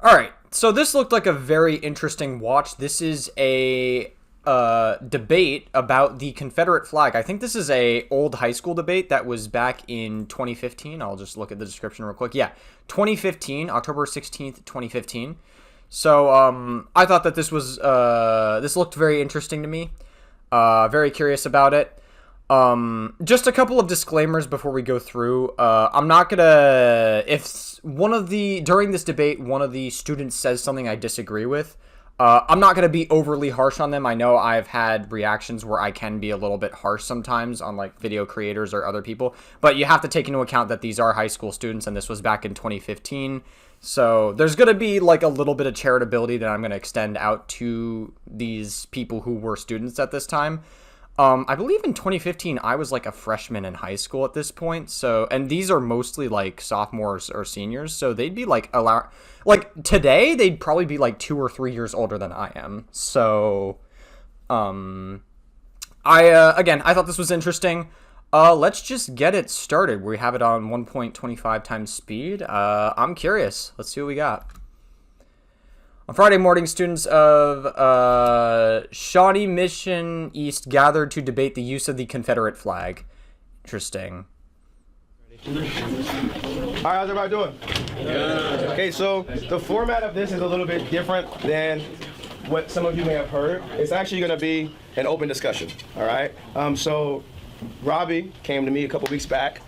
All right, so this looked like a very interesting watch. This is a debate about the Confederate flag. I think this is a old high school debate that was back in 2015. I'll just look at the description real quick. Yeah, 2015, October 16th, 2015. So I thought that this looked very interesting to me. Very curious about it. Just a couple of disclaimers before we go through. I'm not gonna, if during this debate, one of the students says something I disagree with, I'm not gonna be overly harsh on them. I know I've had reactions where I can be a little bit harsh sometimes on like video creators or other people, but you have to take into account that these are high school students and this was back in 2015. So there's going to be like a little bit of charitability that I'm going to extend out to these people who were students at this time. I believe in 2015, I was like a freshman in high school at this point. So, and these are mostly like sophomores or seniors. So they'd be like, today, they'd probably be like 2 or 3 years older than I am. So, again, I thought this was interesting. Let's just get it started. We have it on 1.25 times speed. I'm curious. Let's see what we got. On Friday morning, students of Shawnee Mission East gathered to debate the use of the Confederate flag. Interesting. All right, how's everybody doing? Yeah. Okay, so the format of this is a little bit different than what some of you may have heard. It's actually going to be an open discussion, all right? So Robbie came to me a couple weeks back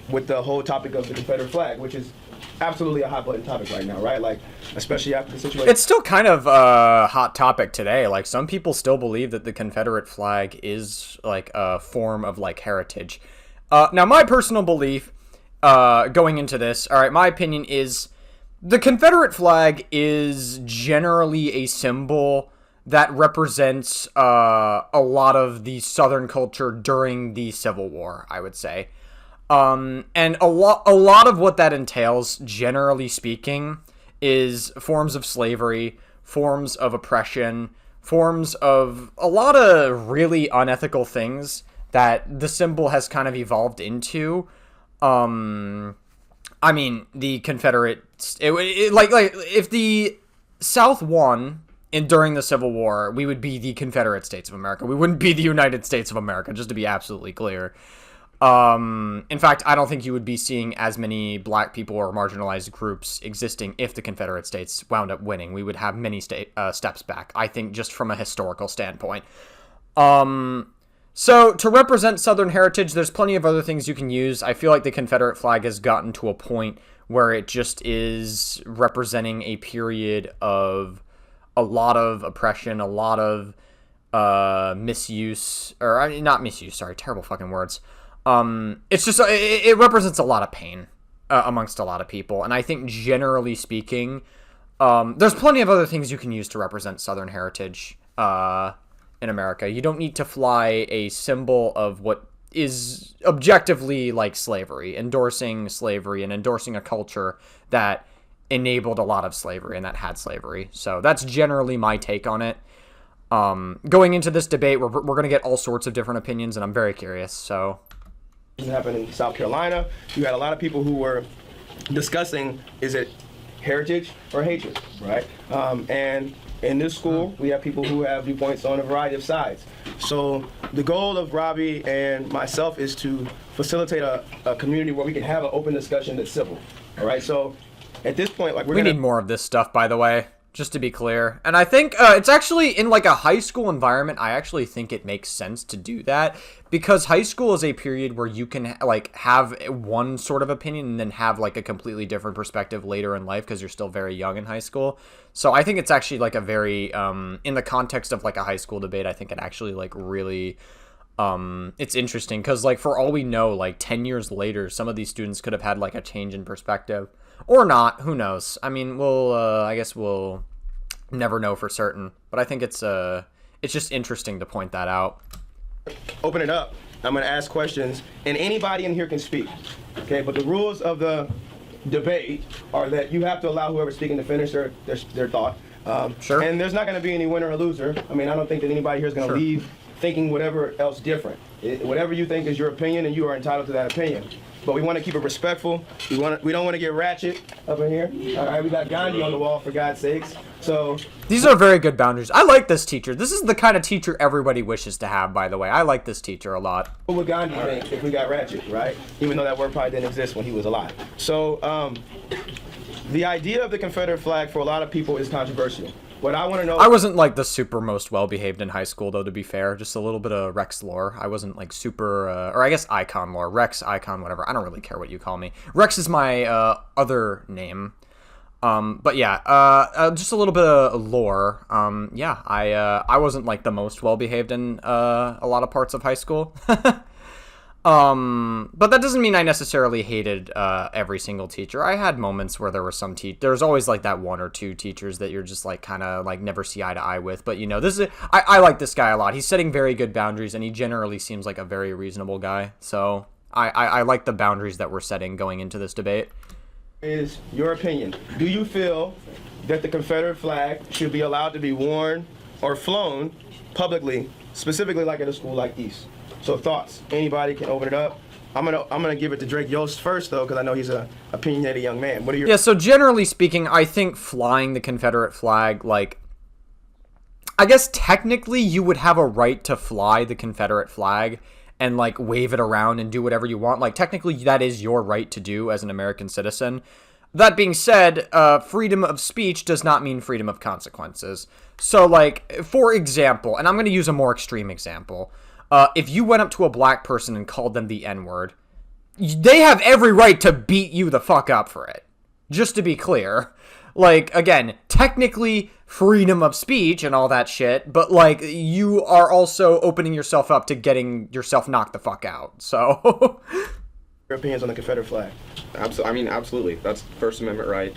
with the whole topic of the Confederate flag, which is absolutely a hot-button topic right now, right? Like, especially after the situation. It's still kind of a hot topic today. Like, some people still believe that the Confederate flag is, like, a form of, like, heritage. Now, my personal belief going into this, all right, my opinion is the Confederate flag is generally a symbol that represents a lot of the Southern culture during the Civil War, I would say. And a lot of what that entails, generally speaking, is forms of slavery, forms of oppression, forms of a lot of really unethical things that the symbol has kind of evolved into. I mean, the Confederate, like if the South won during the Civil War, we would be the Confederate States of America. We wouldn't be the United States of America, just to be absolutely clear. In fact, I don't think you would be seeing as many black people or marginalized groups existing if the Confederate States wound up winning. We would have many steps back, I think, just from a historical standpoint. So to represent Southern heritage, there's plenty of other things you can use. I feel like the Confederate flag has gotten to a point where it just is representing a period of a lot of oppression, a lot of misuse, or I mean, not misuse, sorry, terrible fucking words. It's just, it represents a lot of pain amongst a lot of people. And I think generally speaking, there's plenty of other things you can use to represent Southern heritage in America. You don't need to fly a symbol of what is objectively like slavery, endorsing slavery and endorsing a culture that enabled a lot of slavery and that had slavery. So that's generally my take on it. Going into this debate, we're going to get all sorts of different opinions, and I'm very curious. So it happened in South Carolina. You had a lot of people who were discussing, is it heritage or hatred, right? And in this school, we have people who have viewpoints on a variety of sides. So the goal of Robbie and myself is to facilitate a community where we can have an open discussion that's civil, all right? So at this point, like we need more of this stuff, by the way, just to be clear. And I think it's actually in like a high school environment. I actually think it makes sense to do that because high school is a period where you can like have one sort of opinion and then have like a completely different perspective later in life because you're still very young in high school. So I think it's actually like a very in the context of like a high school debate, I think it actually like really it's interesting because like for all we know, like 10 years later, some of these students could have had like a change in perspective. Or not, who knows? I mean, I guess we'll never know for certain. But I think it's just interesting to point that out. Open it up. I'm going to ask questions, and anybody in here can speak. Okay, but the rules of the debate are that you have to allow whoever's speaking to finish their thought. Sure. And there's not going to be any winner or loser. I mean, I don't think that anybody here is going to leave thinking whatever else different. Whatever you think is your opinion, and you are entitled to that opinion. But we want to keep it respectful. We don't want to get ratchet up in here. All right, we got Gandhi on the wall, for God's sakes. So these are very good boundaries. I like this teacher. This is the kind of teacher everybody wishes to have, by the way. I like this teacher a lot. What would Gandhi think if we got ratchet, right? Even though that word probably didn't exist when he was alive. So the idea of the Confederate flag for a lot of people is controversial. What I want to know... I wasn't, like, the super most well-behaved in high school, though, to be fair. Just a little bit of Rex lore. I wasn't, like, super... or I guess Icon lore. Rex, Icon, whatever. I don't really care what you call me. Rex is my other name. But yeah, just a little bit of lore. Yeah, I wasn't, like, the most well-behaved in a lot of parts of high school. But that doesn't mean I necessarily hated every single teacher. I had moments where there were some there's always like that one or two teachers that you're just like kind of like never see eye to eye with. But you know, I like this guy a lot. He's setting very good boundaries, and he generally seems like a very reasonable guy. So I like the boundaries that we're setting going into this debate. Is your opinion? Do you feel that the Confederate flag should be allowed to be worn or flown publicly, specifically like at a school like East? So thoughts? Anybody can open it up. I'm gonna give it to Drake Yost first though, because I know he's a opinionated young man. What are your... Yeah, so generally speaking, I think flying the Confederate flag, like, I guess technically you would have a right to fly the Confederate flag and like wave it around and do whatever you want. Like technically that is your right to do as an American citizen. That being said, freedom of speech does not mean freedom of consequences. So like, for example, and I'm gonna use a more extreme example. If you went up to a black person and called them the N-word, they have every right to beat you the fuck up for it. Just to be clear. Like, again, technically freedom of speech and all that shit, but, like, you are also opening yourself up to getting yourself knocked the fuck out, so... Your opinions on the Confederate flag? Absolutely. That's First Amendment right.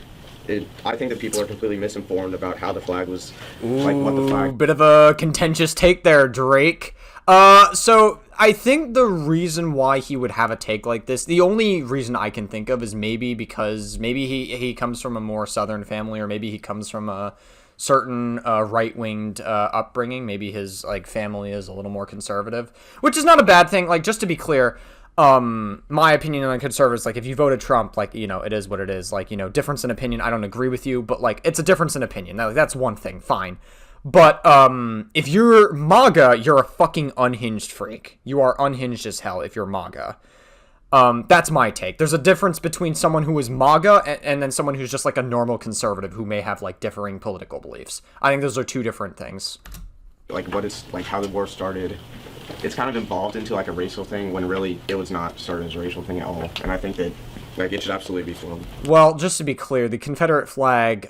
I think that people are completely misinformed about how the flag was, like, what the flag... Bit of a contentious take there, Drake. So I think the reason why he would have a take like this, the only reason I can think of is maybe because maybe he comes from a more Southern family, or maybe he comes from a certain right-winged upbringing. Maybe his like family is a little more conservative, which is not a bad thing. Like, just to be clear, my opinion on conservatives, like, if you voted Trump, like, you know, it is what it is. Like, you know, difference in opinion, I don't agree with you, but like, it's a difference in opinion. That's one thing, fine. But, if you're MAGA, you're a fucking unhinged freak. You are unhinged as hell if you're MAGA. That's my take. There's a difference between someone who is MAGA and then someone who's just like a normal conservative who may have like differing political beliefs. I think those are two different things. Like, what is, like, how the war started, it's kind of evolved into like a racial thing when really it was not started as a racial thing at all. And I think that, like, it should absolutely be flown. Well, just to be clear, the Confederate flag,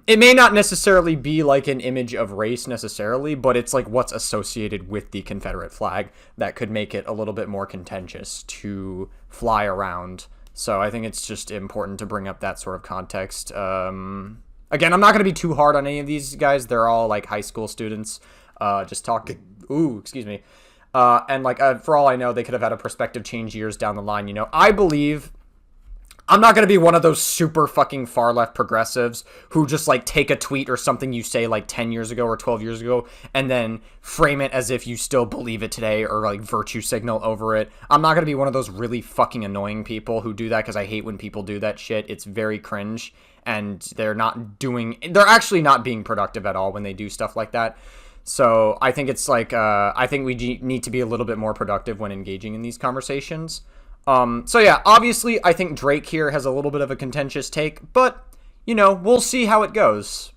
it may not necessarily be like an image of race necessarily, but it's like what's associated with the Confederate flag that could make it a little bit more contentious to fly around. So I think it's just important to bring up that sort of context. Again, I'm not going to be too hard on any of these guys. They're all like high school students, just talking. Ooh, excuse me. And like, for all I know, they could have had a perspective change years down the line. You know, I believe... I'm not going to be one of those super fucking far left progressives who just like take a tweet or something you say like 10 years ago or 12 years ago and then frame it as if you still believe it today or like virtue signal over it. I'm not going to be one of those really fucking annoying people who do that, because I hate when people do that shit. It's very cringe, and they're actually not being productive at all when they do stuff like that. So I think it's like, I think we need to be a little bit more productive when engaging in these conversations. So yeah, obviously, I think Drake here has a little bit of a contentious take, but, you know, we'll see how it goes.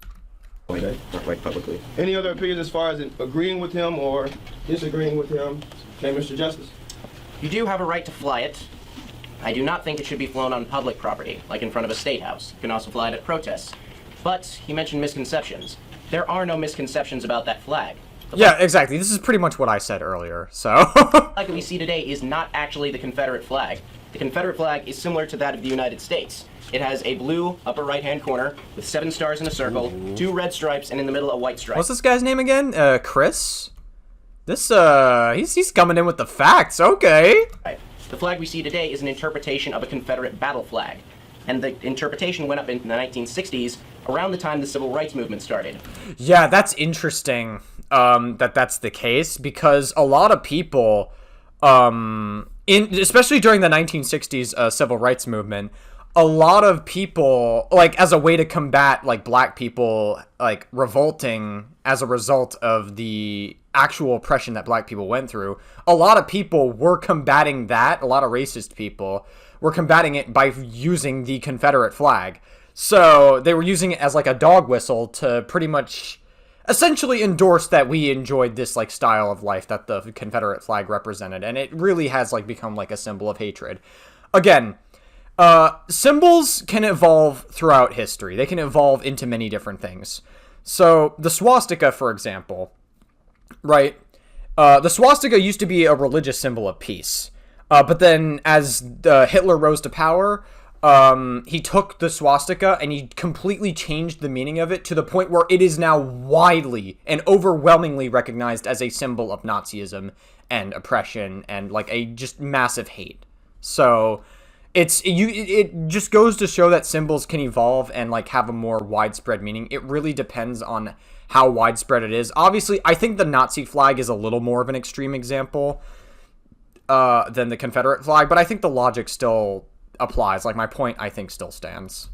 Like publicly. Any other opinions as far as agreeing with him or disagreeing with him? Okay, Mr. Justice. You do have a right to fly it. I do not think it should be flown on public property, like in front of a state house. You can also fly it at protests. But he mentioned misconceptions. There are no misconceptions about that flag. Yeah, exactly. This is pretty much what I said earlier, so... The flag that we see today is not actually the Confederate flag. The Confederate flag is similar to that of the United States. It has a blue upper right-hand corner with 7 stars in a circle, 2 red stripes, and in the middle a white stripe. What's this guy's name again? Chris? This, he's coming in with the facts, okay. The flag we see today is an interpretation of a Confederate battle flag. And the interpretation went up in the 1960s, around the time the Civil Rights Movement started. Yeah, that's interesting, that's the case, because a lot of people, especially during the 1960s civil rights movement, a lot of people, like, as a way to combat, like, black people, like, revolting as a result of the actual oppression that black people went through, a lot of people were combating that. A lot of racist people were combating it by using the Confederate flag. So they were using it as, like, a dog whistle to pretty much essentially endorse that we enjoyed this, like, style of life that the Confederate flag represented. And it really has, like, become, like, a symbol of hatred. Again, symbols can evolve throughout history. They can evolve into many different things. So the swastika, for example, right? The swastika used to be a religious symbol of peace. But then as Hitler rose to power, he took the swastika and he completely changed the meaning of it to the point where it is now widely and overwhelmingly recognized as a symbol of Nazism and oppression and, like, a just massive hate. So it just goes to show that symbols can evolve and, like, have a more widespread meaning. It really depends on how widespread it is. Obviously, I think the Nazi flag is a little more of an extreme example than the Confederate flag, but I think the logic still applies. Like, my point, I think, still stands.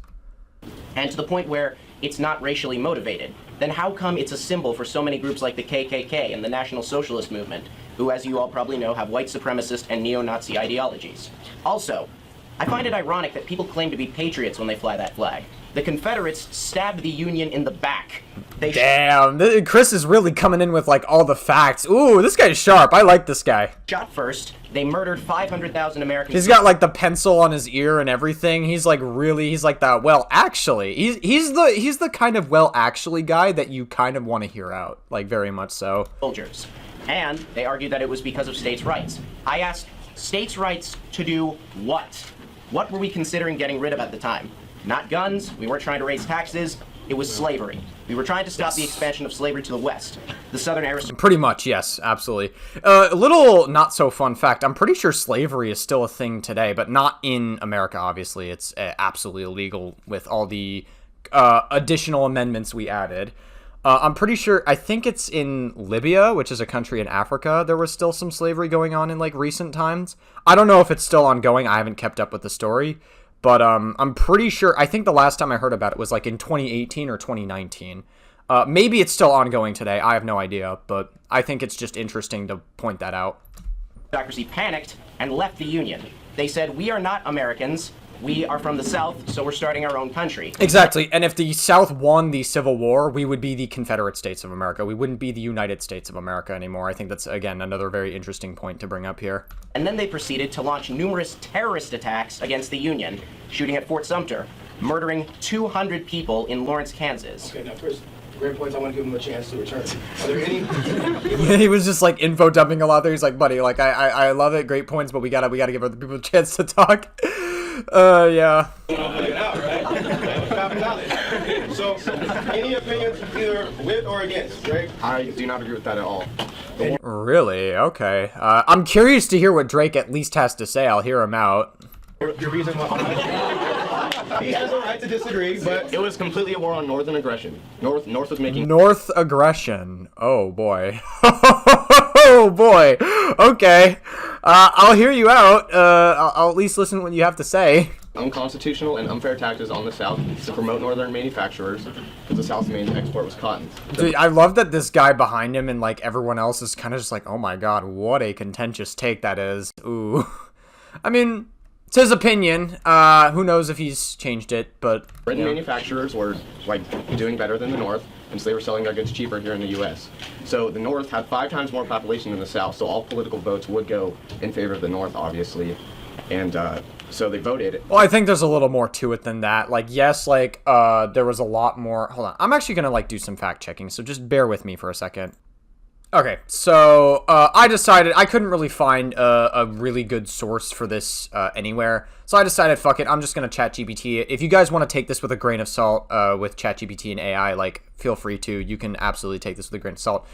And to the point where it's not racially motivated, then how come it's a symbol for so many groups like the KKK and the National Socialist Movement, who, as you all probably know, have white supremacist and neo-Nazi ideologies? Also, I find it ironic that people claim to be patriots when they fly that flag. The Confederates stabbed the Union in the back. Damn, Chris is really coming in with, like, all the facts. Ooh, this guy's sharp. I like this guy. Shot first, they murdered 500,000 Americans. He's got, like, the pencil on his ear and everything. He's like the, well, actually. He's the kind of well, actually guy that you kind of want to hear out. Like, very much so. Soldiers. And they argued that it was because of states' rights. I asked, states' rights to do what? What were we considering getting rid of at the time? Not guns, we weren't trying to raise taxes, it was slavery. We were trying to stop the expansion of slavery to the West. The Southern aristocrats... Pretty much, yes, absolutely. A little not-so-fun fact, I'm pretty sure slavery is still a thing today, but not in America, obviously. It's absolutely illegal with all the additional amendments we added. I'm pretty sure, I think it's in Libya, which is a country in Africa, there was still some slavery going on in, like, recent times. I don't know if it's still ongoing, I haven't kept up with the story. But I'm pretty sure, I think the last time I heard about it was, like, in 2018 or 2019. Maybe it's still ongoing today, I have no idea, but I think it's just interesting to point that out. Aristocracy panicked and left the Union. They said, we are not Americans, we are from the South, so we're starting our own country. Exactly, and if the South won the Civil War, we would be the Confederate States of America. We wouldn't be the United States of America anymore. I think that's, again, another very interesting point to bring up here. And then they proceeded to launch numerous terrorist attacks against the Union, shooting at Fort Sumter, murdering 200 people in Lawrence, Kansas. Okay, now, Chris, great points. I want to give him a chance to return. Are there any? Yeah, he was just, like, info dumping a lot there. He's like, buddy, like, I love it, great points, but we gotta give other people a chance to talk. Yeah. Common knowledge. So, any opinions either with or against, Drake? I do not agree with that at all. Really? Okay. I'm curious to hear what Drake at least has to say. I'll hear him out. The reason why he has a right to disagree, but It was completely a war on northern aggression. North was making... North aggression. Oh, boy. Oh, boy. Okay. I'll hear you out. I'll at least listen to what you have to say. unconstitutional and unfair taxes on the South to promote northern manufacturers, because the South's main export was cotton. Dude, I love that this guy behind him and, like, everyone else is kind of just like, oh my god, what a contentious take that is. Ooh. I mean, it's his opinion. Who knows if he's changed it, but... Britain manufacturers were, like, doing better than the North, and so they were selling their goods cheaper here in the U.S. So the North had 5 times more population than the South, so all political votes would go in favor of the North, obviously. And, so they voted. Well, I think there's a little more to it than that. Like, yes, like, there was a lot more... Hold on. I'm actually gonna, like, do some fact-checking, so just bear with me for a second. Okay, so, I decided... I couldn't really find a really good source for this anywhere. So I decided, fuck it, I'm just gonna ChatGPT it. If you guys want to take this with a grain of salt with ChatGPT and AI, like, feel free to. You can absolutely take this with a grain of salt.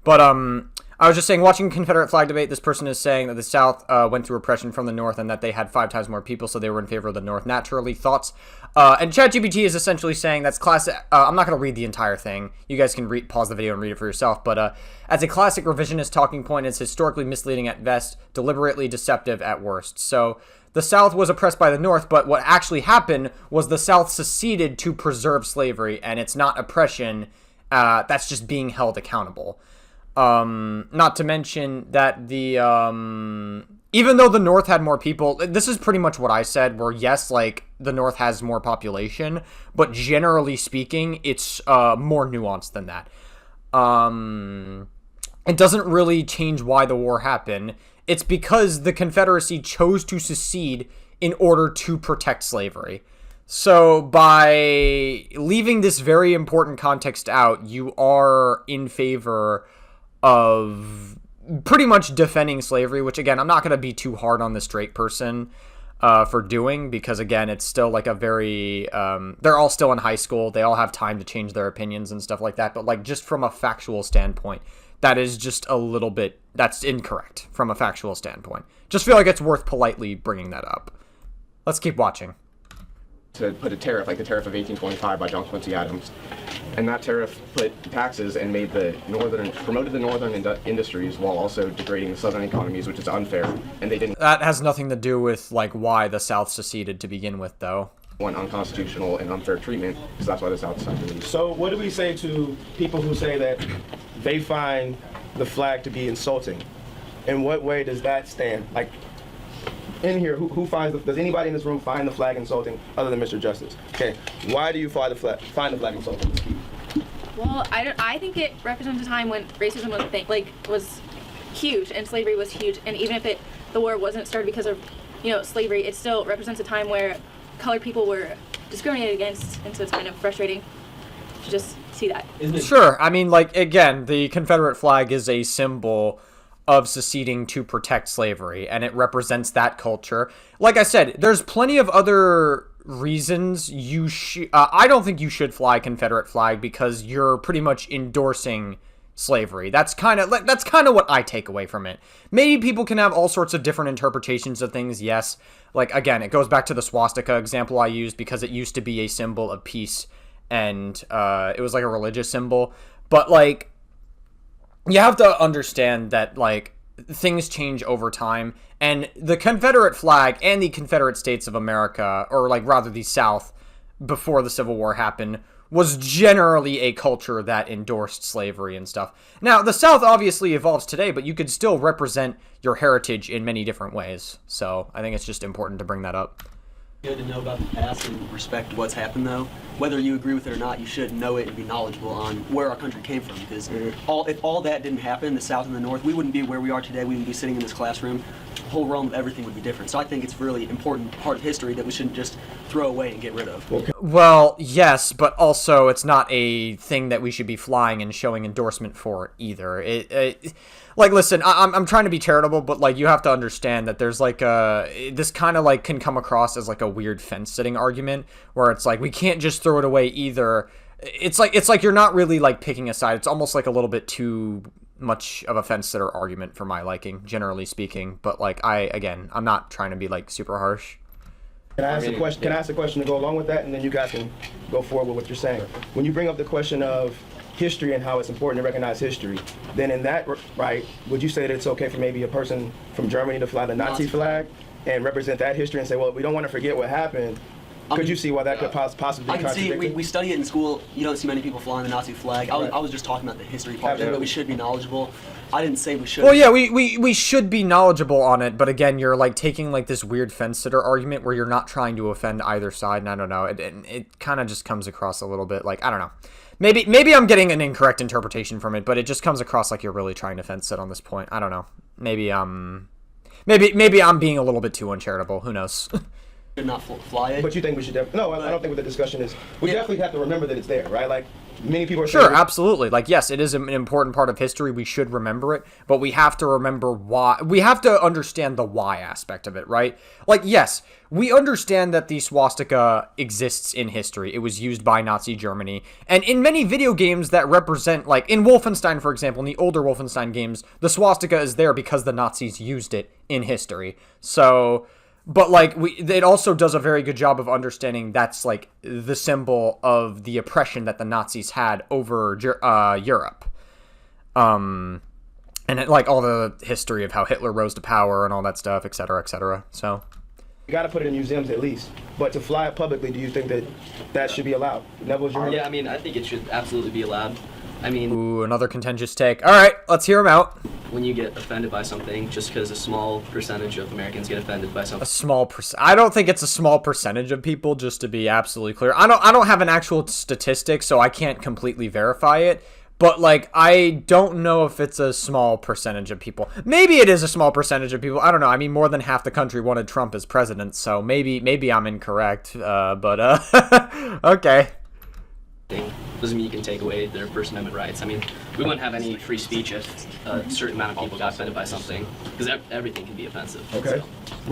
But I was just saying, watching Confederate flag debate, this person is saying that the South went through oppression from the North and that they had 5 times more people, so they were in favor of the North naturally. Thoughts? And ChatGPT is essentially saying that's classic. I'm not going to read the entire thing. You guys can pause the video and read it for yourself. But as a classic revisionist talking point, it's historically misleading at best, deliberately deceptive at worst. So the South was oppressed by the North, but what actually happened was the South seceded to preserve slavery, and it's not oppression. That's just being held accountable. Not to mention that the, even though the North had more people, this is pretty much what I said, where yes, like, the North has more population, but generally speaking, it's, more nuanced than that. It doesn't really change why the war happened. It's because the Confederacy chose to secede in order to protect slavery. So by leaving this very important context out, you are in favor of pretty much defending slavery, which again, I'm not going to be too hard on the straight person for doing, because again, it's still like a very, they're all still in high school. They all have time to change their opinions and stuff like that. But like, just from a factual standpoint, that is just a little bit, that's incorrect from a factual standpoint. Just feel like it's worth politely bringing that up. Let's keep watching. To put a tariff, like the tariff of 1825 by John Quincy Adams. And that tariff put taxes and made promoted the northern industries while also degrading the southern economies, which is unfair. And they didn't That has nothing to do with like why the South seceded to begin with, though. want unconstitutional and unfair treatment, because that's why the South decided to leave. So what do we say to people who say that they find the flag to be insulting? In what way does that stand? Like, in here, who finds does anybody in this room find the flag insulting other than Mr. Justice? Okay, why do you find the flag insulting? Well, I think it represents a time when racism was huge and slavery was huge, and even if the war wasn't started because of slavery, it still represents a time where colored people were discriminated against, and so it's kind of frustrating to just see that. Sure, I mean, like, again, the Confederate flag is a symbol of seceding to protect slavery, and it represents that culture. Like I said, there's plenty of other reasons I don't think you should fly a Confederate flag, because you're pretty much endorsing slavery. That's kind of what I take away from it. Maybe people can have all sorts of different interpretations of things, yes. Like, again, it goes back to the swastika example I used, because it used to be a symbol of peace, and it was like a religious symbol. But, like, you have to understand that, like, things change over time, and the Confederate flag and the Confederate States of America, or, like, rather the South, before the Civil War happened, was generally a culture that endorsed slavery and stuff. Now, the South obviously evolves today, but you could still represent your heritage in many different ways, so I think it's just important to bring that up. Good to know about the past and respect what's happened, though. Whether you agree with it or not, you should know it and be knowledgeable on where our country came from, because if all that didn't happen, the South and the North, we wouldn't be where we are today. We wouldn't be sitting in this classroom. The whole realm of everything would be different. So I think it's a really important part of history that we shouldn't just throw away and get rid of. Well, yes, but also it's not a thing that we should be flying and showing endorsement for either. Like, listen, I'm trying to be charitable, but, like, you have to understand that there's, like, this kind of, like, can come across as, like, a weird fence-sitting argument, where it's like, we can't just throw it away either. It's like you're not really, like, picking a side. It's almost, like, a little bit too much of a fence-sitter argument for my liking, generally speaking. But, like, I'm not trying to be, like, super harsh. Can I ask a question? Can I ask a question to go along with that, and then you guys can go forward with what you're saying? When you bring up the question of history and how it's important to recognize history, then in that right, would you say that it's okay for maybe a person from Germany to fly the Nazi flag and represent that history and say, well, we don't want to forget what happened? Could you see why that could possibly I be can see, contradicting? we study it in school. You don't see many people flying the Nazi flag. I was just talking about the history part of it, but we should be knowledgeable. I didn't say we should. Well, yeah, we should be knowledgeable on it, but again, you're, like, taking, like, this weird fence-sitter argument where you're not trying to offend either side, and I don't know, it kind of just comes across a little bit, like, I don't know. Maybe I'm getting an incorrect interpretation from it, but it just comes across like you're really trying to fence-sit on this point. I don't know. Maybe I'm being a little bit too uncharitable. Who knows? should not fly it. But you think we should definitely? No, I don't think what the discussion is. We definitely have to remember that it's there, right? Like many people are Sure, saying, absolutely. Like, yes, it is an important part of history. We should remember it, but we have to remember why. We have to understand the why aspect of it, right? Like, yes, we understand that the swastika exists in history. It was used by Nazi Germany. And in many video games that represent, like, in Wolfenstein, for example, in the older Wolfenstein games, the swastika is there because the Nazis used it in history. So... But, like, it also does a very good job of understanding that's, like, the symbol of the oppression that the Nazis had over Europe. And, like, all the history of how Hitler rose to power and all that stuff, et cetera, so... you got to put it in museums at least. But to fly it publicly, do you think that should be allowed? Neville's your Yeah, I mean, I think it should absolutely be allowed. I mean, Ooh, another contentious take. All right, let's hear him out. when you get offended by something, just because a small percentage of Americans get offended by something. A small percent. I don't think it's a small percentage of people, just to be absolutely clear. I don't have an actual statistic, so I can't completely verify it. But, like, I don't know if it's a small percentage of people. Maybe it is a small percentage of people. I don't know. I mean, more than half the country wanted Trump as president, so maybe I'm incorrect. Okay. Doesn't mean you can take away their First Amendment rights. I mean, we wouldn't have any free speech if a certain amount of people got offended by something, because everything can be offensive. Okay.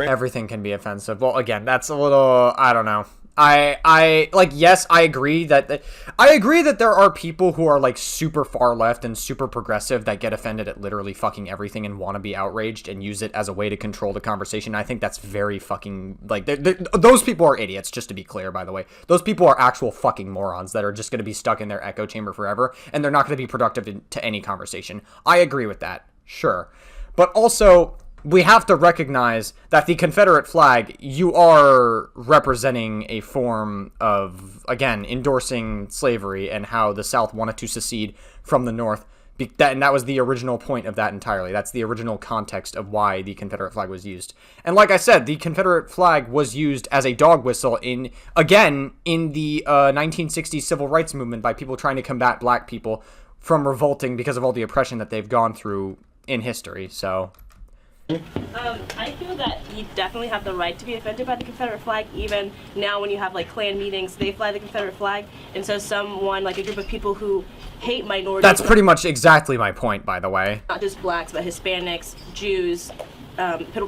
Everything can be offensive. Well, again, that's a little, I don't know. I like, yes, I agree that there are people who are like super far left and super progressive that get offended at literally fucking everything and want to be outraged and use it as a way to control the conversation. I think that's very fucking, like, those people are idiots, just to be clear, by the way. Those people are actual fucking morons that are just going to be stuck in their echo chamber forever, and they're not going to be productive to any conversation. I agree with that, sure. But also, we have to recognize that the Confederate flag, you are representing a form of, again, endorsing slavery and how the South wanted to secede from the North. And that was the original point of that entirely. That's the original context of why the Confederate flag was used. And like I said, the Confederate flag was used as a dog whistle in the 1960s civil rights movement by people trying to combat black people from revolting because of all the oppression that they've gone through in history, so... I feel that you definitely have the right to be offended by the Confederate flag. Even now when you have like Klan meetings, they fly the Confederate flag. And so someone, like a group of people who hate minorities... That's pretty much exactly my point, by the way. Not just blacks, but Hispanics, Jews,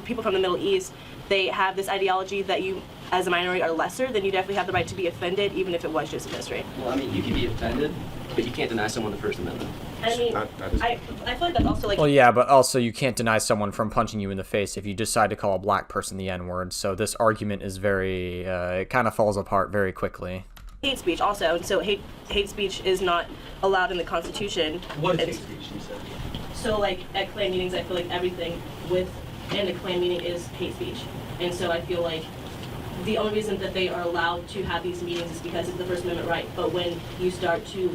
people from the Middle East, they have this ideology that you, as a minority, are lesser, then you definitely have the right to be offended, even if it was just in history. Well, I mean, you can be offended, but you can't deny someone the First Amendment. I mean, I feel like that's also like... Well, yeah, but also you can't deny someone from punching you in the face if you decide to call a black person the N-word, so this argument is very, it kind of falls apart very quickly. Hate speech also, and so hate speech is not allowed in the Constitution. What is hate speech, you said? So like at Klan meetings, I feel like everything in a Klan meeting is hate speech. And so I feel like the only reason that they are allowed to have these meetings is because it's the First Amendment right. But when you start to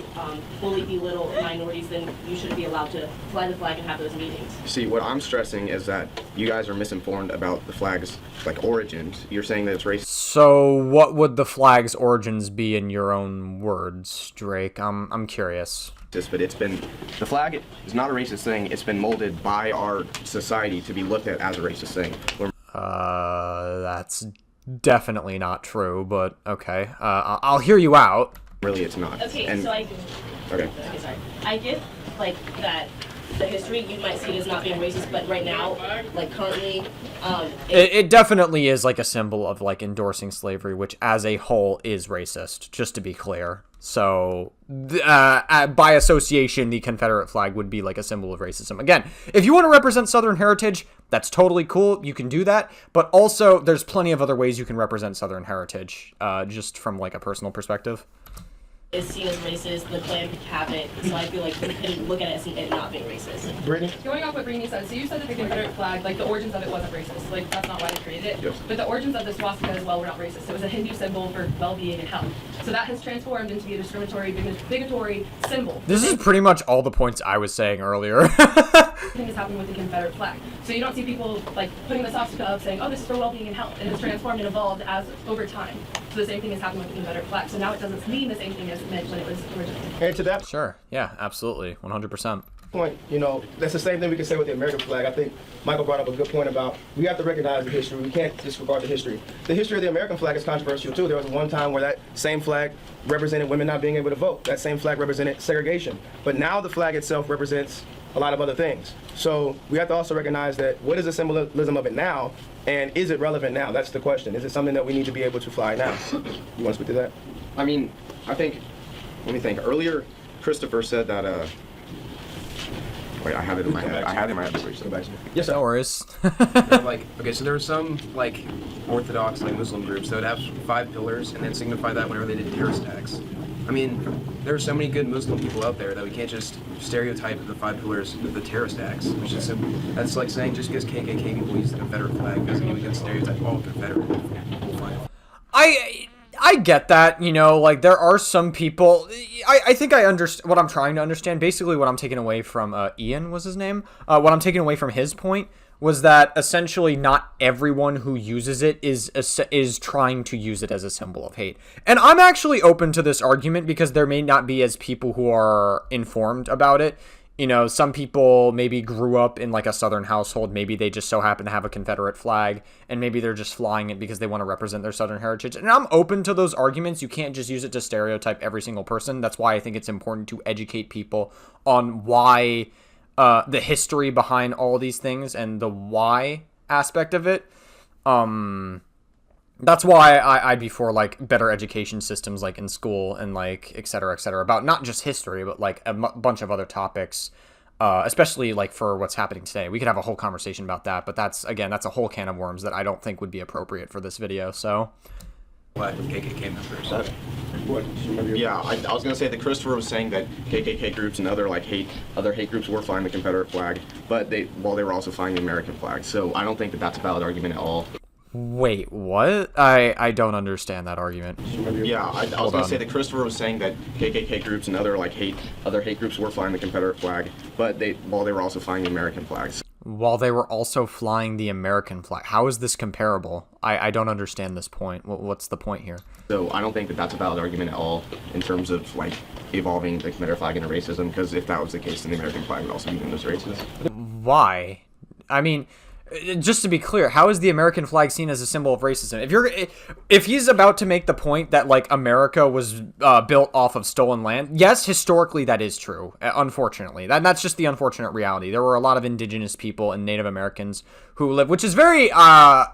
fully belittle minorities, then you shouldn't be allowed to fly the flag and have those meetings. See, what I'm stressing is that you guys are misinformed about the flag's like origins. You're saying that it's racist. So what would the flag's origins be in your own words, Drake? I'm curious. But the flag is not a racist thing. It's been molded by our society to be looked at as a racist thing. That's definitely not true, but okay. I'll hear you out. Really, it's not. Okay, And, so I okay. sorry. I get like that the history you might see it as not being racist, but right now, like currently, It definitely is like a symbol of like endorsing slavery, which as a whole is racist, just to be clear. So, by association, the Confederate flag would be like a symbol of racism. Again, if you want to represent Southern heritage, that's totally cool. You can do that. But also, there's plenty of other ways you can represent Southern heritage, just from like a personal perspective. is seen as racist, the Klan could have it, so I feel like we can look at it as it not being racist. Brittany? Going off what Brittany said, so you said that the Confederate flag, like the origins of it wasn't racist, like that's not why they created it, Yes. but the origins of the swastika as well were not racist. It was a Hindu symbol for well-being and health. So that has transformed into be a discriminatory, bigotry symbol. This is pretty much all the points I was saying earlier. Thing is happening with the Confederate flag. So you don't see people like putting the swastika up saying, oh, this is for well-being and health, and it's transformed and evolved as over time. So the same thing is happening with the Confederate flag. So now it doesn't mean the same thing as it meant when it was originally. And to that, Sure. Yeah, absolutely. 100%. point, you know, that's the same thing we can say with the American flag. I think Michael brought up a good point about we have to recognize the history. We can't disregard the history. The history of the American flag is controversial too. There was one time where that same flag represented women not being able to vote. That same flag represented segregation. But now the flag itself represents a lot of other things. So we have to also recognize that what is the symbolism of it now, and is it relevant now? That's the question. Is it something that we need to be able to fly now? You want to speak to that? I mean, I think, let me think. Earlier, Christopher said that, wait, I had it in my head. I had it in my head. Yes, sir. No worries. Like, okay, so there were some, like, Orthodox, like, Muslim groups that would have 5 pillars and then signify that whenever they did terrorist attacks. I mean, there are so many good Muslim people out there that we can't just stereotype the 5 pillars of the terrorist acts, which is simple. That's like saying just because KKK people use the Confederate flag doesn't mean we can stereotype all Confederate people. I get that, you know, like, there are some people, I think I understand what I'm trying to understand. Basically, what I'm taking away from, Ian was his name, what I'm taking away from his point was that essentially not everyone who uses it is trying to use it as a symbol of hate. And I'm actually open to this argument because there may not be as people who are informed about it. You know, some people maybe grew up in like a Southern household. Maybe they just so happen to have a Confederate flag, and maybe they're just flying it because they want to represent their Southern heritage. And I'm open to those arguments. You can't just use it to stereotype every single person. That's why I think it's important to educate people on why the history behind all these things and the why aspect of it. That's why I'd be for, like, better education systems, like, in school and, like, et cetera, about not just history, but, like, a bunch of other topics, especially, like, for what's happening today. We could have a whole conversation about that, but that's a whole can of worms that I don't think would be appropriate for this video, so. Black with KKK members. Yeah, I was gonna say that Christopher was saying that KKK groups and other hate groups were flying the Confederate flag, but they were also flying the American flag. So I don't think that that's a valid argument at all. Wait, what? I don't understand that argument. Yeah, I was gonna say that Christopher was saying that KKK groups and other hate groups were flying the Confederate flag, but they were also flying the American flags. While they were also flying the American flag. How is this comparable? I don't understand this point. What's the point here? So I don't think that that's a valid argument at all in terms of, like, evolving the Confederate flag into racism, because if that was the case, then the American flag would also be viewed as racist. Why? I mean, just to be clear, how is the American flag seen as a symbol of racism? If he's about to make the point that, like, America was built off of stolen land, yes, historically that is true. Unfortunately, that's just the unfortunate reality. There were a lot of indigenous people and Native Americans who live, which is very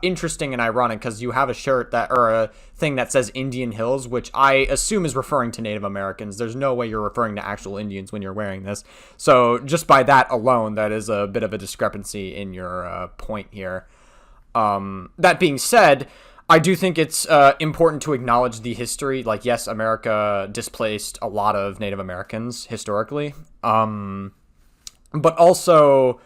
interesting and ironic because you have a shirt or a thing that says Indian Hills, which I assume is referring to Native Americans. There's no way you're referring to actual Indians when you're wearing this. So just by that alone, that is a bit of a discrepancy in your point here. That being said, I do think it's important to acknowledge the history. Like, yes, America displaced a lot of Native Americans historically, but also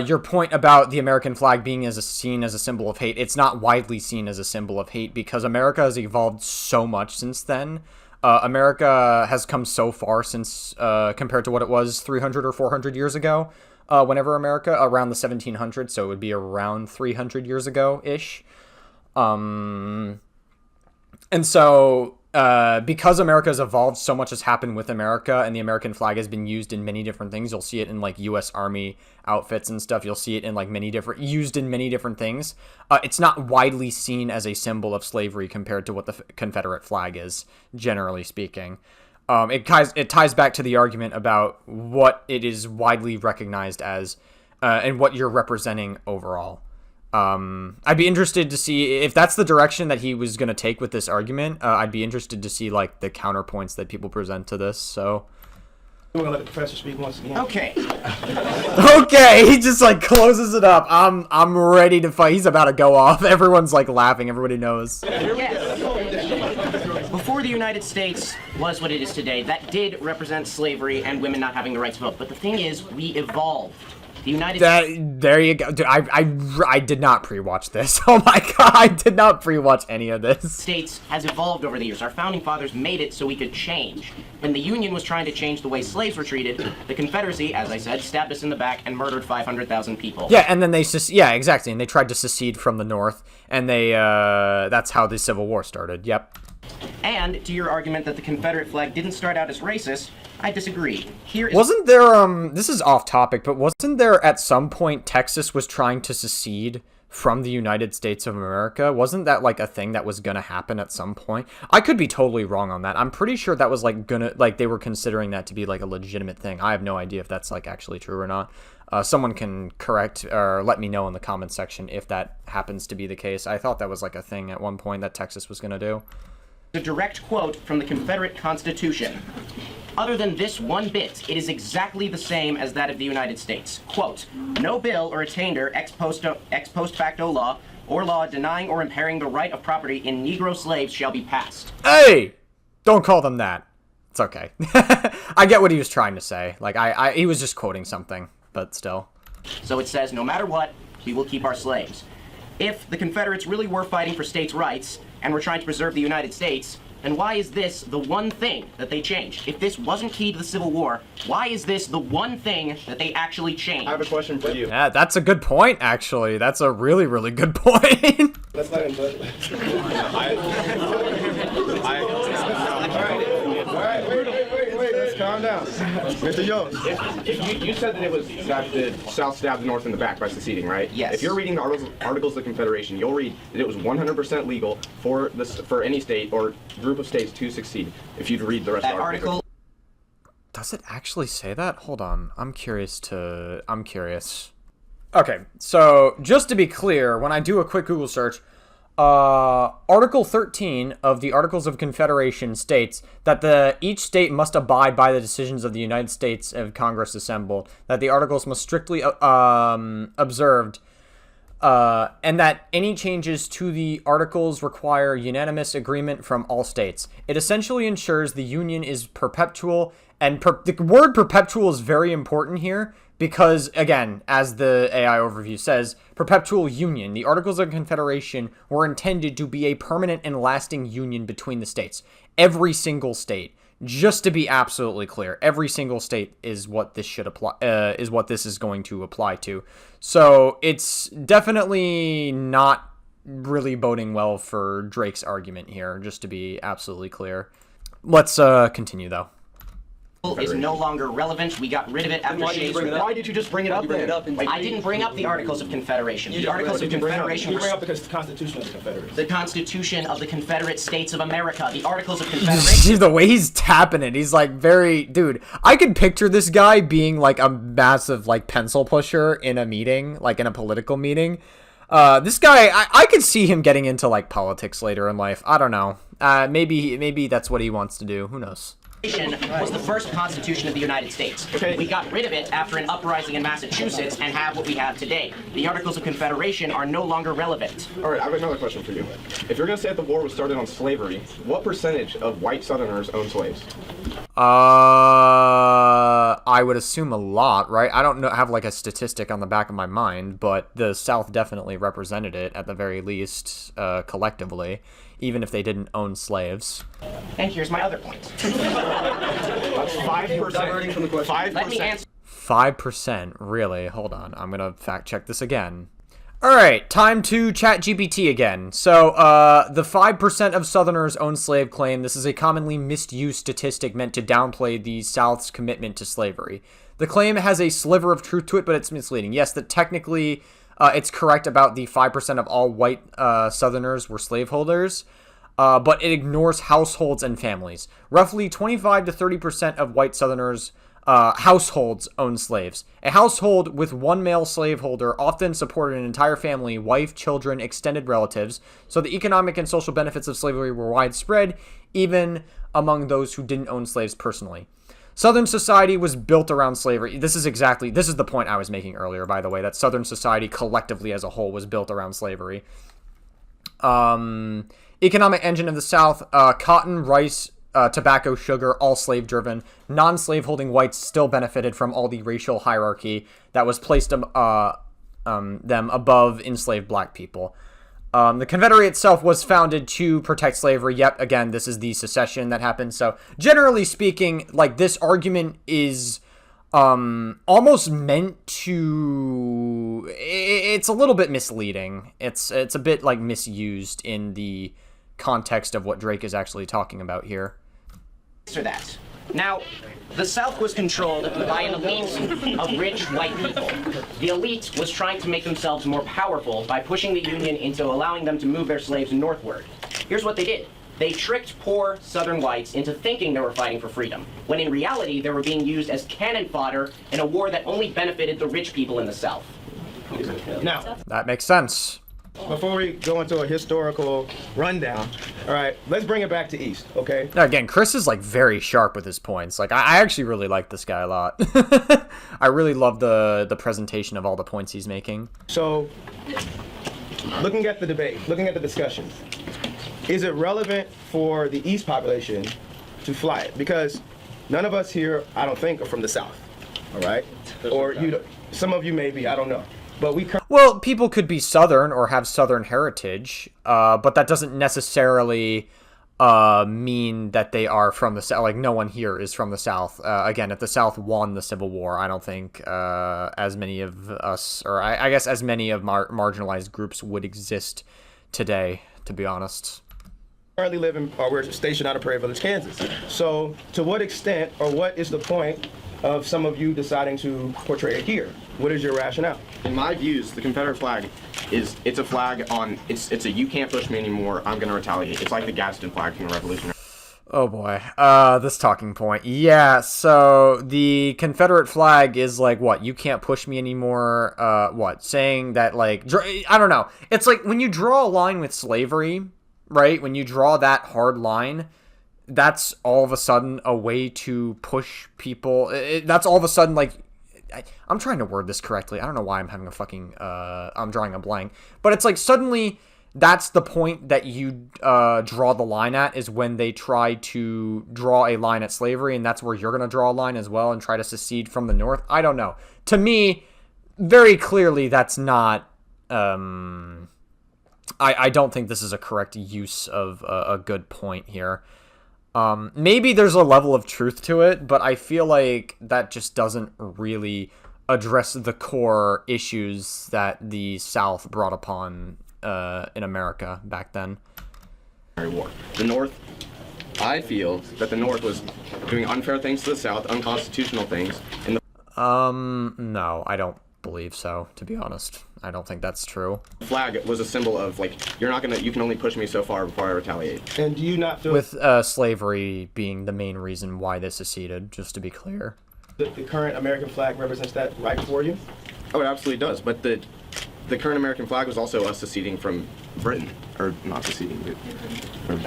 your point about the American flag being seen as a symbol of hate. It's not widely seen as a symbol of hate because America has evolved so much since then. America has come so far since compared to what it was 300 or 400 years ago. Whenever America, around the 1700s, so it would be around 300 years ago-ish. And so, because America has evolved, so much has happened with America, and the American flag has been used in many different things. You'll see it in, like, U.S. Army outfits and stuff. You'll see it in, like, used in many different things. It's not widely seen as a symbol of slavery compared to what the Confederate flag is, generally speaking. It ties back to the argument about what it is widely recognized as, and what you're representing overall. I'd be interested to see if that's the direction that he was going to take with this argument. I'd be interested to see, like, the counterpoints that people present to this. So we're gonna let the professor speak once again. Okay. Okay, he just, like, closes it up. I'm ready to fight. He's about to go off. Everyone's, like, laughing. Everybody knows. Before the United States was what it is today, that did represent slavery and women not having the right to vote. But the thing is, we evolved. The United States... There you go. Dude, I did not pre-watch this. Oh my god, I did not pre-watch any of this. States has evolved over the years. Our founding fathers made it so we could change. When the Union was trying to change the way slaves were treated, the Confederacy, as I said, stabbed us in the back and murdered 500,000 people. Yeah, and then yeah, exactly. And they tried to secede from the North, and that's how the Civil War started. Yep. And to your argument that the Confederate flag didn't start out as racist, I disagree. Here is Wasn't there, this is off topic, but wasn't there at some point Texas was trying to secede from the United States of America? Wasn't that like a thing that was gonna happen at some point? I could be totally wrong on that. I'm pretty sure that was like they were considering that to be like a legitimate thing. I have no idea if that's like actually true or not. Someone can correct or let me know in the comments section if that happens to be the case. I thought that was like a thing at one point that Texas was gonna do. a direct quote from the Confederate Constitution. Other than this one bit, it is exactly the same as that of the United States. Quote, no bill or attainder ex post facto law or law denying or impairing the right of property in Negro slaves shall be passed. Hey! Don't call them that. It's okay. I get what he was trying to say. Like, he was just quoting something, but still. So it says, no matter what, we will keep our slaves. If the Confederates really were fighting for states' rights and were trying to preserve the United States, then why is this the one thing that they changed? If this wasn't key to the Civil War, why is this the one thing that they actually changed? I have a question for you. Yeah, that's a good point, actually. That's a really, really good point. Let's let him put. Alright, wait, let's calm down. Mr. Jones. If you said that it was that the South stabbed the North in the back by seceding, right? Yes. If you're reading the Articles of the Confederation, you'll read that it was 100% legal for any state or group of states to secede. If you'd read the rest That of the article. Does it actually say that? Hold on. I'm curious. Okay, so just to be clear, when I do a quick Google search, Article 13 of the Articles of Confederation states that each state must abide by the decisions of the United States of Congress assembled, that the articles must strictly observed, and that any changes to the articles require unanimous agreement from all states. It essentially ensures the union is perpetual, and the word perpetual is very important here because, again, as the AI overview says, perpetual union. The Articles of Confederation were intended to be a permanent and lasting union between the states. Every single state. Just to be absolutely clear, every single state is what this should apply. Is what this is going to apply to. So it's definitely not really boding well for Drake's argument here. Just to be absolutely clear. Let's continue though. Is no longer relevant. We got rid of it after Shays. Why did you just bring it up then? I didn't bring up the Articles of Confederation. The Articles of Confederation You were bring up the Constitution of the Confederacy. the Constitution of the Confederate States of America. The Articles of See Confederation. the way he's tapping it. He's like dude, I could picture this guy being like a massive like pencil pusher in a meeting, like in a political meeting. This guy, I could see him getting into like politics later in life. I don't know. Maybe that's what he wants to do. Who knows? Was the first Constitution of the United States. Okay. We got rid of it after an uprising in Massachusetts and have what we have today. The Articles of Confederation are no longer relevant. All right, I have another question for you. If you're going to say that the war was started on slavery, what percentage of white Southerners own slaves? I would assume a lot, right? I don't have like a statistic on the back of my mind, but the South definitely represented it at the very least, collectively, even if they didn't own slaves. And here's my other point. That's 5%. From the question. Let me answer. 5%, really? Hold on, I'm gonna fact check this again. Alright, time to ChatGPT again. So, the 5% of Southerners own slave claim. This is a commonly misused statistic meant to downplay the South's commitment to slavery. The claim has a sliver of truth to it, but it's misleading. Yes, that technically, it's correct about the 5% of all white Southerners were slaveholders, but it ignores households and families. Roughly 25 to 30% of white Southerners households own slaves. A household with one male slaveholder often supported an entire family, wife, children, extended relatives, so the economic and social benefits of slavery were widespread, even among those who didn't own slaves personally. Southern society was built around slavery. This is the point I was making earlier, by the way, that Southern society collectively as a whole was built around slavery. Economic engine of the South, cotton, rice, tobacco, sugar, all slave-driven. Non-slaveholding whites still benefited from all the racial hierarchy that was placed them above enslaved black people. The Confederate itself was founded to protect slavery. Yep, again, this is the secession that happened. So, generally speaking, like, this argument is almost meant to... It's a little bit misleading. It's a bit, like, misused in the context of what Drake is actually talking about here. Answer that. Now, the South was controlled by an elite of rich white people. The elite was trying to make themselves more powerful by pushing the Union into allowing them to move their slaves northward. Here's what they did. They tricked poor Southern whites into thinking they were fighting for freedom, when in reality they were being used as cannon fodder in a war that only benefited the rich people in the South. Now, That makes sense. before we go into a historical rundown, all right, let's bring it back to East, okay? Now, again, Chris is like very sharp with his points. Like I actually really like this guy a lot. I really love the presentation of all the points he's making. So, looking at the debate, looking at the discussion, is it relevant for the East population to fly it? Because none of us here, I don't think, are from the South, all right? Or some of you may be, I don't know. But Well, people could be Southern or have Southern heritage, but that doesn't necessarily mean that they are from the South. Like, no one here is from the South. Again, if the South won the Civil War, I don't think as many of us, or I guess as many of marginalized groups would exist today, to be honest. currently live in, or we're stationed out of Prairie Village, Kansas. So to what extent, or what is the point of some of you deciding to portray it here? What is your rationale? In my views, the Confederate flag it's a flag on, it's a you can't push me anymore, I'm gonna retaliate. It's like the Gadsden flag from the Revolutionary. Oh boy, this talking point. Yeah, so the Confederate flag is like, what, you can't push me anymore, what, saying that, like, I don't know. It's like, when you draw a line with slavery, right, when you draw that hard line, that's all of a sudden a way to push people. That's all of a sudden, like, I'm trying to word this correctly. I don't know why I'm having a fucking, I'm drawing a blank. But it's like, suddenly, that's the point that you draw the line at, is when they try to draw a line at slavery, and that's where you're going to draw a line as well and try to secede from the North. I don't know. To me, very clearly, that's not, I don't think this is a correct use of a good point here. Maybe there's a level of truth to it, but I feel like that just doesn't really address the core issues that the South brought upon in America back then. War. The North, I feel that the North was doing unfair things to the South, unconstitutional things. And No, I don't believe so, to be honest. I don't think that's true. the flag was a symbol of, like, you can only push me so far before I retaliate. And do you not feel With slavery being the main reason why they seceded, just to be clear. that the current American flag represents that right for you? Oh, it absolutely does. But the current American flag was also us seceding from Britain, or not seceding, but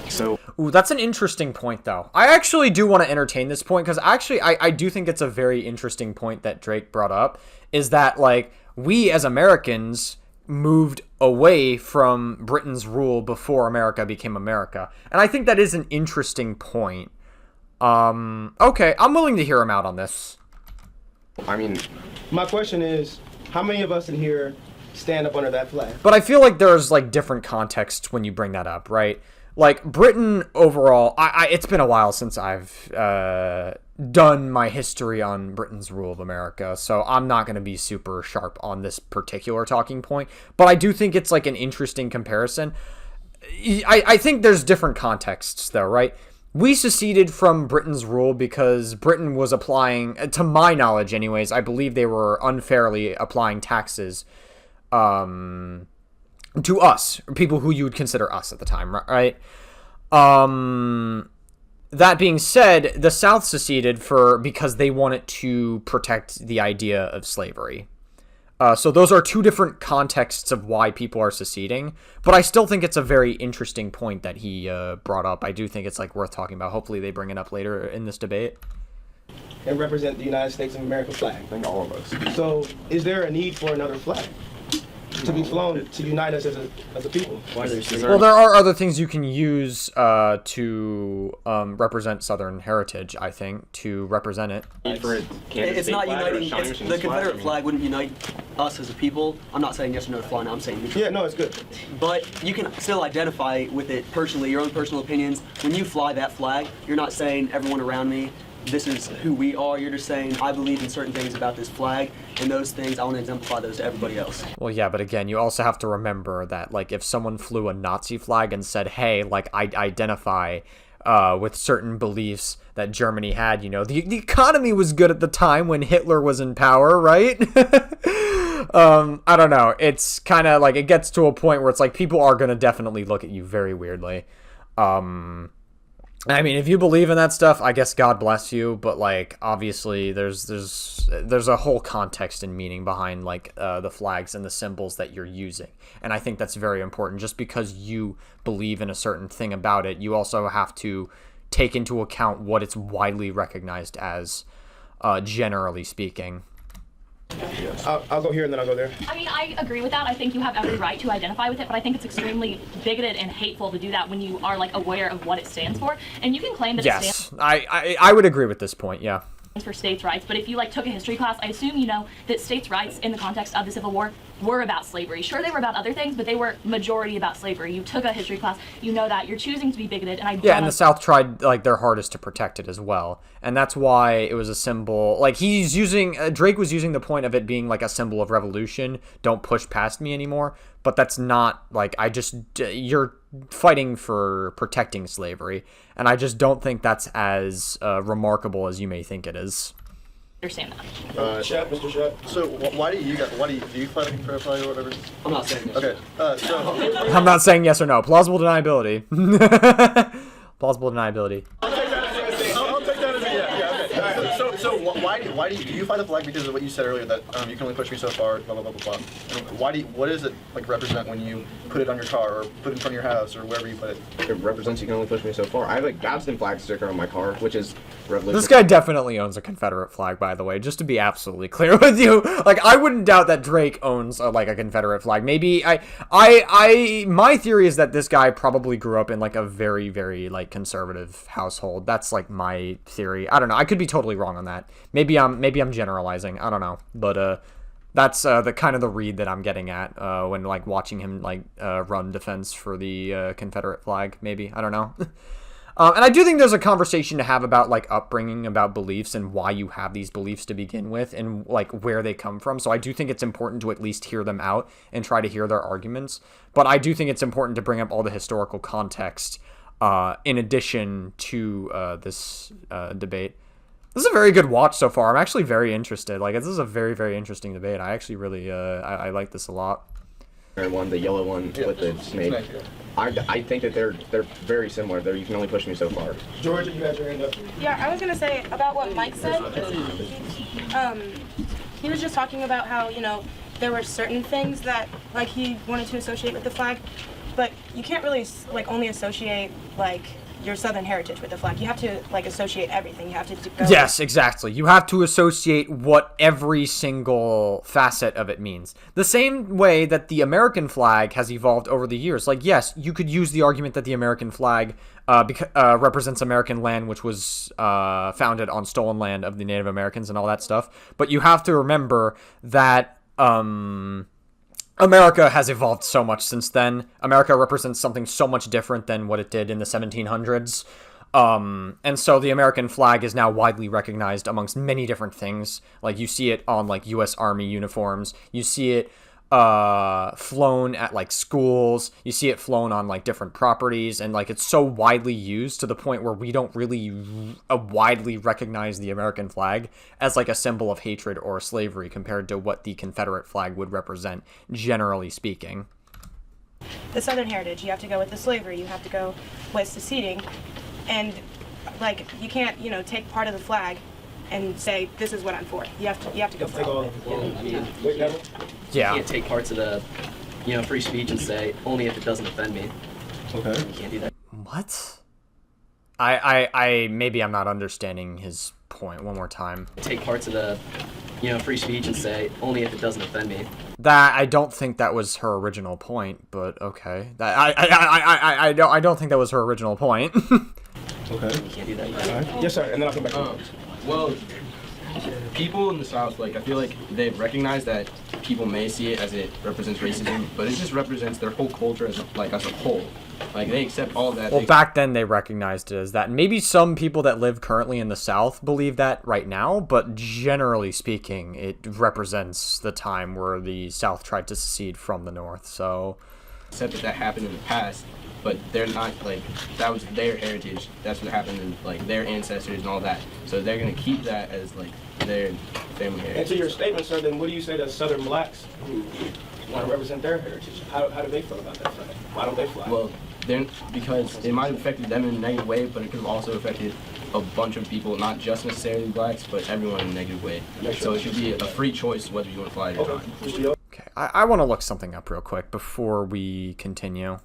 so. Ooh, that's an interesting point, though. I actually do want to entertain this point, because actually I do think it's a very interesting point that Drake brought up, is that, like, we as Americans moved away from Britain's rule before America became America. And I think that is an interesting point. Okay, I'm willing to hear him out on this. I mean, My question is, how many of us in here stand up under that flag? But I feel like there's, like, different contexts when you bring that up, right? Like, Britain overall, it's been a while since I've done my history on Britain's rule of America, so I'm not going to be super sharp on this particular talking point, but I do think it's, like, an interesting comparison. I think there's different contexts, though, right? We seceded from Britain's rule because Britain was applying, to my knowledge anyways, I believe they were unfairly applying taxes to us, people who you would consider us at the time, right? That being said, the South seceded because they wanted to protect the idea of slavery. So those are two different contexts of why people are seceding, but I still think it's a very interesting point that he brought up. I do think it's, like, worth talking about. Hopefully they bring it up later in this debate. And represent the United States of America flag. I think all of us. So is there a need for another flag to be flown to unite us as a people? Well, there are other things you can use to represent Southern heritage, I think, to represent it. It's not uniting. The Confederate flag wouldn't unite us as a people. I'm not saying yes or no to fly now. I'm saying neutral. Yeah, no, it's good. But you can still identify with it personally, your own personal opinions. When you fly that flag, you're not saying everyone around me this is who we are. You're just saying, I believe in certain things about this flag, and those things, I want to exemplify those to everybody else. Well, yeah, but again, you also have to remember that, like, if someone flew a Nazi flag and said, hey, like, I identify with certain beliefs that Germany had, you know, the economy was good at the time when Hitler was in power, right? I don't know. It's kind of like, it gets to a point where it's like, people are going to definitely look at you very weirdly. I mean, if you believe in that stuff, I guess God bless you, but, like, obviously there's a whole context and meaning behind, like, the flags and the symbols that you're using. And I think that's very important. Just because you believe in a certain thing about it, you also have to take into account what it's widely recognized as, generally speaking. I'll go here and then I'll go there. I mean, I agree with that. I think you have every right to identify with it, but I think it's extremely bigoted and hateful to do that when you are, like, aware of what it stands for. And you can claim that it stands I would agree with this point, yeah. for states' rights, but if you, like, took a history class, I assume you know that states' rights in the context of the Civil War were about slavery. Sure, they were about other things, but they were majority about slavery. You took a history class, you know that. You're choosing to be bigoted, and I Yeah, and the South tried, like, their hardest to protect it as well. And that's why it was a symbol. Like, he's using, Drake was using the point of it being, like, a symbol of revolution. Don't push past me anymore. But that's not, like, you're fighting for protecting slavery. And I just don't think that's as remarkable as you may think it is. Understand that. Mr. Shep. So why do you fight a Confederate flag or whatever? I'm not saying this. Okay. So I'm not saying yes or no. Plausible deniability. Plausible deniability. I'll take that as a yeah. Okay. All right. So why do you fight the flag because of what you said earlier that you can only push me so far, blah blah blah blah blah. And what does it, like, represent when you put it on your car or put it in front of your house or wherever you put it? It represents you can only push me so far. I have a Gadsden flag sticker on my car, which is revolution. This guy definitely owns a Confederate flag, by the way, just to be absolutely clear with you. Like, I wouldn't doubt that Drake owns like a Confederate flag. Maybe my theory is that this guy probably grew up in, like, a very, very, like, conservative household. That's, like, my theory. I don't know. I could be totally wrong on that. Maybe I'm generalizing. I don't know. But that's the kind of the read that I'm getting at when, like, watching him, like, run defense for the Confederate flag. Maybe. I don't know. And I do think there's a conversation to have about, like, upbringing, about beliefs and why you have these beliefs to begin with and, like, where they come from. So I do think it's important to at least hear them out and try to hear their arguments. But I do think it's important to bring up all the historical context in addition to this debate. This is a very good watch so far. I'm actually very interested. Like, this is a very, very interesting debate. I actually really, I like this a lot. One, the yellow one with the snake. I think that they're very similar. You can only push me so far. Georgia, you had your hand up. Yeah, I was gonna say about what Mike said. He was just talking about how, you know, there were certain things that, like, he wanted to associate with the flag, but you can't really, like, only associate, like, your Southern heritage with the flag. You have to, like, associate everything. You have to go. Yes, exactly. You have to associate what every single facet of it means. The same way that the American flag has evolved over the years. Like, yes, you could use the argument that the American flag represents American land, which was founded on stolen land of the Native Americans and all that stuff. But you have to remember that America has evolved so much since then. America represents something so much different than what it did in the 1700s. And so the American flag is now widely recognized amongst many different things. Like, you see it on, like, U.S. Army uniforms. You see it flown at, like, schools. You see it flown on, like, different properties. And, like, it's so widely used to the point where we don't really widely recognize the American flag as, like, a symbol of hatred or slavery compared to what the Confederate flag would represent, generally speaking. The Southern heritage, you have to go with the slavery. You have to go with seceding. And, like, you can't, you know, take part of the flag and say, this is what I'm for. You have to go for all of it. I mean, Yeah. you can't take parts of the, free speech and say, only if it doesn't offend me. Okay. You can't do that. What? I maybe I'm not understanding his point. One more time. Take parts of the, free speech and say, only if it doesn't offend me. That, I don't think that was her original point, but okay. That I don't think that was her original point. Okay. You can't do that. All right. Yes, sir. And then I'll come back. Well, people in the South, like, I feel like they've recognized that people may see it as it represents racism, but it just represents their whole culture as a whole. Like, they accept all of that. Well, back then they recognized it as that. Maybe some people that live currently in the South believe that right now, but generally speaking, it represents the time where the South tried to secede from the North, so... Accept that happened in the past, but they're not, like, that was their heritage. That's what happened in, like, their ancestors and all that. So they're going to keep that as, like, their family heritage. And to your statement, sir, then what do you say to Southern blacks who want to represent their heritage? How do they feel about that flag? Why don't they fly? Well, because it might have affected them in a negative way, but it could have also affected a bunch of people, not just necessarily blacks, but everyone in a negative way. So it should be a free choice whether you want to fly it or not. Okay, I want to look something up real quick before we continue.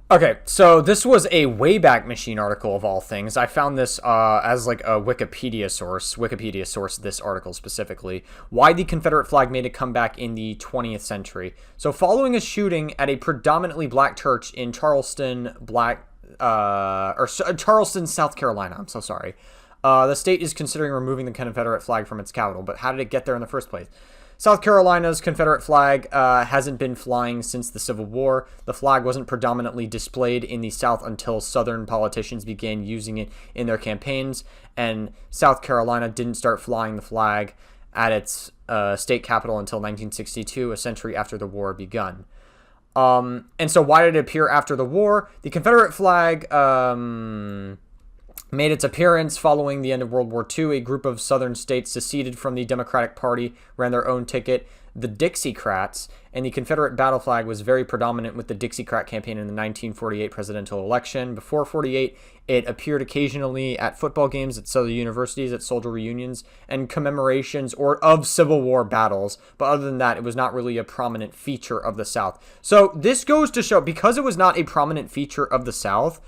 Okay, so this was a Wayback Machine article of all things. I found this as like a Wikipedia source this article specifically. Why the Confederate flag made a comeback in the 20th century. So following a shooting at a predominantly black church in Charleston, South Carolina, I'm so sorry. The state is considering removing the Confederate flag from its capital, but how did it get there in the first place? South Carolina's Confederate flag hasn't been flying since the Civil War. The flag wasn't predominantly displayed in the South until Southern politicians began using it in their campaigns, and South Carolina didn't start flying the flag at its state capital until 1962, a century after the war begun. And so why did it appear after the war? The Confederate flag made its appearance following the end of World War II. A group of southern states seceded from the Democratic Party, ran their own ticket, the Dixiecrats, and the Confederate battle flag was very predominant with the Dixiecrat campaign in the 1948 presidential election. Before 48, it appeared occasionally at football games at southern universities, at soldier reunions, and commemorations of Civil War battles. But other than that, it was not really a prominent feature of the South. So this goes to show, because it was not a prominent feature of the South,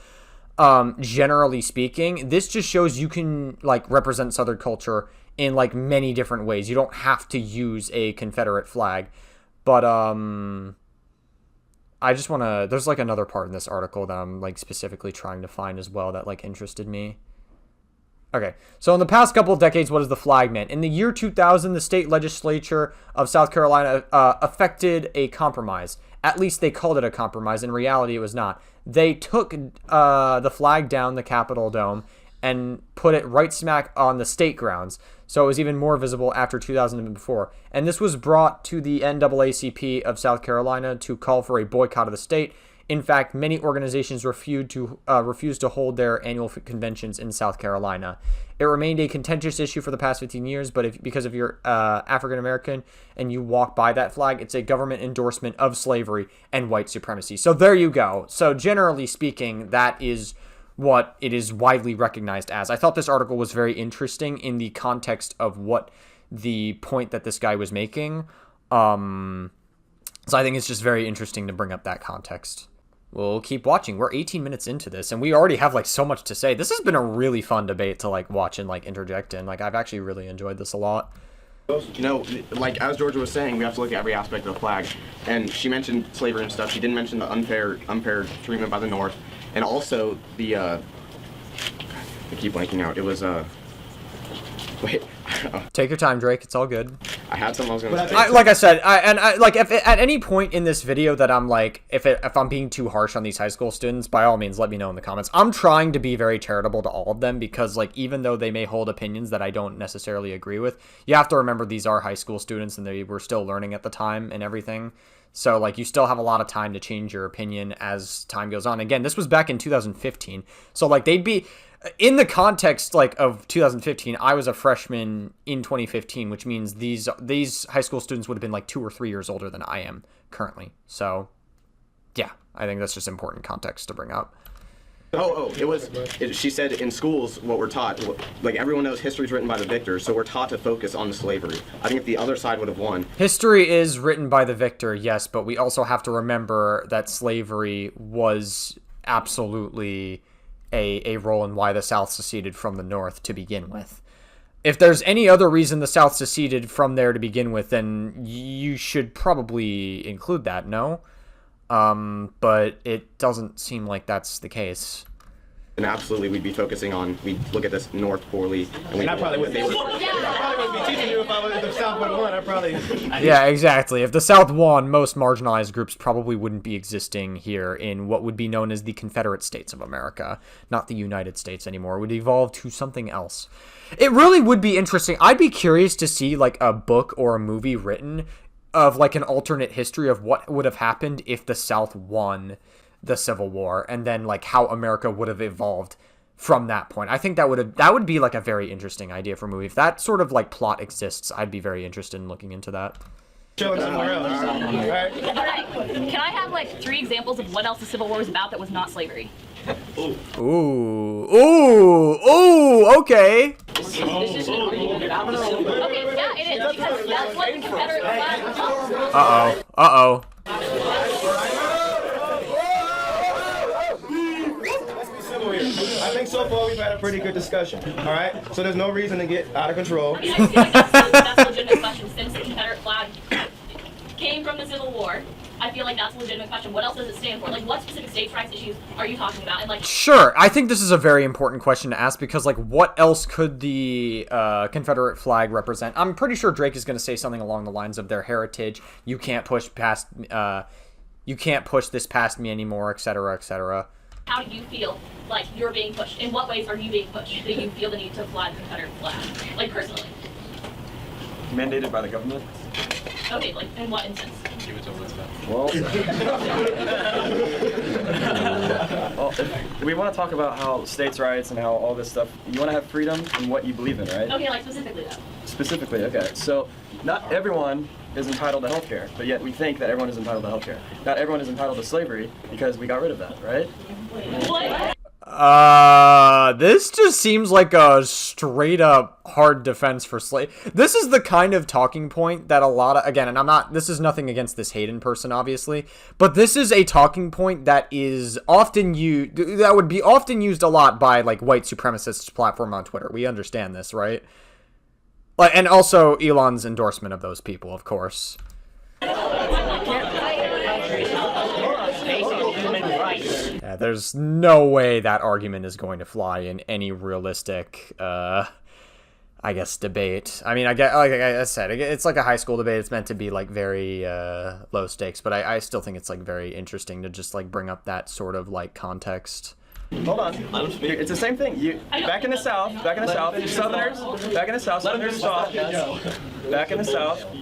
generally speaking, this just shows you can like represent Southern culture in like many different ways. You don't have to use a Confederate flag. But I just want to, there's like another part in this article that I'm like specifically trying to find as well that like interested me. Okay, so in the past couple of decades, what has the flag meant? In the year 2000, the state legislature of South Carolina effected a compromise. At least they called it a compromise. In reality, it was not. They took the flag down the Capitol Dome and put it right smack on the state grounds, so it was even more visible after 2000 than before. And this was brought to the NAACP of South Carolina to call for a boycott of the state. In fact, many organizations refused to hold their annual conventions in South Carolina. It remained a contentious issue for the past 15 years, but because if you're African American and you walk by that flag, it's a government endorsement of slavery and white supremacy. So there you go. So generally speaking, that is what it is widely recognized as. I thought this article was very interesting in the context of what the point that this guy was making. So I think it's just very interesting to bring up that context. We'll keep watching. We're 18 minutes into this, and we already have, like, so much to say. This has been a really fun debate to, like, watch and, like, interject in. Like, I've actually really enjoyed this a lot. You know, like, as Georgia was saying, we have to look at every aspect of the flag. And she mentioned slavery and stuff. She didn't mention the unfair treatment by the North. And also the, I keep blanking out. It was, wait. Take your time, Drake. It's all good. I had something I was going to say. Like I said, if at any point in this video that I'm like, if I'm being too harsh on these high school students, by all means, let me know in the comments. I'm trying to be very charitable to all of them because, like, even though they may hold opinions that I don't necessarily agree with, you have to remember these are high school students and they were still learning at the time and everything. So, like, you still have a lot of time to change your opinion as time goes on. Again, this was back in 2015. So, like, they'd be... In the context, like, of 2015, I was a freshman in 2015, which means these high school students would have been, like, 2 or 3 years older than I am currently. So, yeah, I think that's just important context to bring up. She said in schools what we're taught, like everyone knows history's written by the victor, so we're taught to focus on the slavery. I think if the other side would have won. History is written by the victor, yes, but we also have to remember that slavery was absolutely a role in why the South seceded from the North to begin with. If there's any other reason the South seceded from there to begin with, then you should probably include that, no? But it doesn't seem like that's the case. then absolutely we'd be focusing on, we'd look at this North poorly. And I probably wouldn't. I probably wouldn't be teaching you if the South would have won. I probably. Yeah, exactly. If the South won, most marginalized groups probably wouldn't be existing here in what would be known as the Confederate States of America, not the United States anymore. It would evolve to something else. It really would be interesting. I'd be curious to see like a book or a movie written of like an alternate history of what would have happened if the South won the Civil War, and then like how America would have evolved from that point. I think that would be like a very interesting idea for a movie. If that sort of like plot exists, I'd be very interested in looking into that. All right. Can I have like 3 examples of what else the Civil War was about that was not slavery? Ooh, okay. Okay, yeah, it is, because that's what the Confederate flag was about. Uh-oh. I think so far we've had a pretty good discussion. All right, so there's no reason to get out of control. I mean, I feel like that's a legitimate question. Since the Confederate flag came from the Civil War, I feel like that's a legitimate question. What else does it stand for? Like, what specific states' rights issues are you talking about? And like, Sure, I think this is a very important question to ask because, like, what else could the Confederate flag represent? I'm pretty sure Drake is going to say something along the lines of their heritage. You can't push past. You can't push this past me anymore, etc., etc. how do you feel like you're being pushed? In what ways are you being pushed that you feel the need to fly the Confederate flag? Like, personally. Mandated by the government. Okay, like, in what instance? Well, we want to talk about how states' rights and how all this stuff, you want to have freedom in what you believe in, right? Okay, like, specifically, though. Specifically, okay. So, not everyone is entitled to healthcare, but yet we think that everyone is entitled to healthcare. Not everyone is entitled to slavery because we got rid of that, right? What? This just seems like a straight up hard defense for slave. This is the kind of talking point that a lot of, again, and this is nothing against this Hayden person, obviously, but this is a talking point that is often that would be often used a lot by like white supremacists platform on Twitter. We understand this, right? Like, and also Elon's endorsement of those people, of course. Yeah, there's no way that argument is going to fly in any realistic, I guess, debate. I mean, like I said, it's like a high school debate. It's meant to be like very low stakes, but I still think it's like very interesting to just like bring up that sort of like context. Hold on. It's the same thing. Back in the South,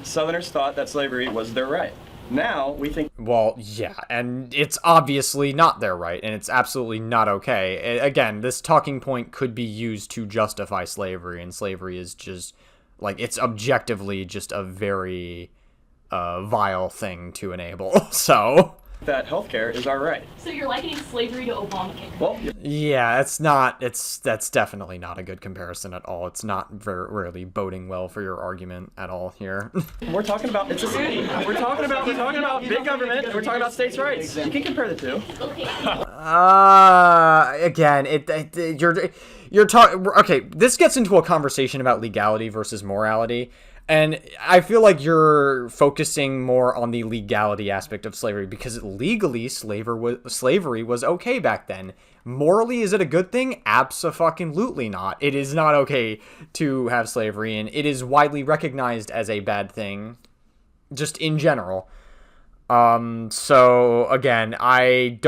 Southerners thought that slavery was their right. Now we think. Well, yeah, and it's obviously not their right, and it's absolutely not okay. Again, this talking point could be used to justify slavery, and slavery is just like it's objectively just a very vile thing to enable. So that healthcare is our right. So you're likening slavery to Obamacare? Well, yeah, that's definitely not a good comparison at all. It's not really boding well for your argument at all here. We're talking about we're talking about big government, and we're talking about states' rights. You can compare the two. Again, you're talking. Okay, this gets into a conversation about legality versus morality. And I feel like you're focusing more on the legality aspect of slavery because legally slavery was okay back then. Morally, is it a good thing? Abso-fucking-lutely not. It is not okay to have slavery, and it is widely recognized as a bad thing, just in general. So again, I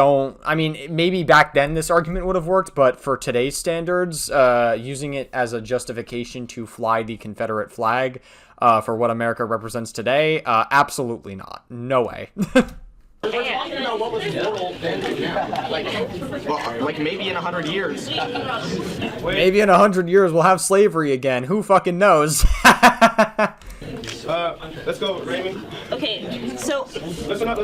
mean, maybe back then this argument would have worked, but for today's standards, using it as a justification to fly the Confederate flag, for what America represents today, absolutely not. No way. Like maybe in 100 years. Maybe in 100 years we'll have slavery again. Who fucking knows? Let's go, Raymond. Okay, so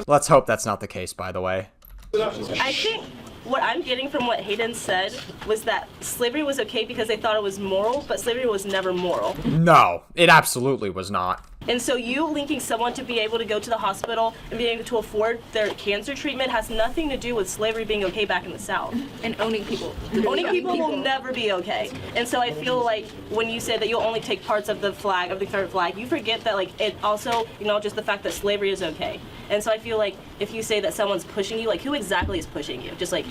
Let's hope that's not the case, by the way. I think what I'm getting from what Hayden said was that slavery was okay because they thought it was moral, but slavery was never moral. No, it absolutely was not. And so you linking someone to be able to go to the hospital and being able to afford their cancer treatment has nothing to do with slavery being okay back in the South. And owning people. Owning people will never be okay. And so I feel like when you say that you'll only take parts of the flag, of the Confederate flag, you forget that like it also acknowledges the fact that slavery is okay. And so I feel like if you say that someone's pushing you, like who exactly is pushing you? Just like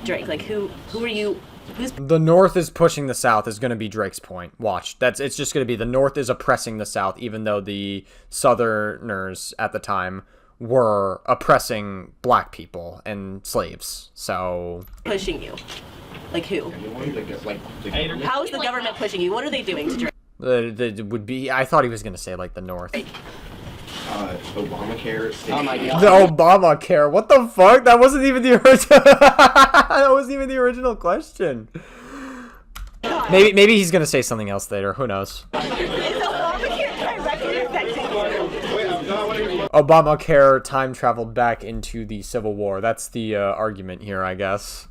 Drake, like who are you The North is pushing the South is going to be Drake's point. Watch. It's just going to be the North is oppressing the South, even though the Southerners at the time were oppressing black people and slaves. So Pushing you. Like who? How is the government pushing you? What are they doing to Drake? would be. I thought he was going to say like the North. Obamacare. Oh my god. The Obamacare. What the fuck? That wasn't even the original. That wasn't even the original question. Maybe he's gonna say something else later. Who knows? Obamacare time traveled back into the Civil War. That's the argument here, I guess.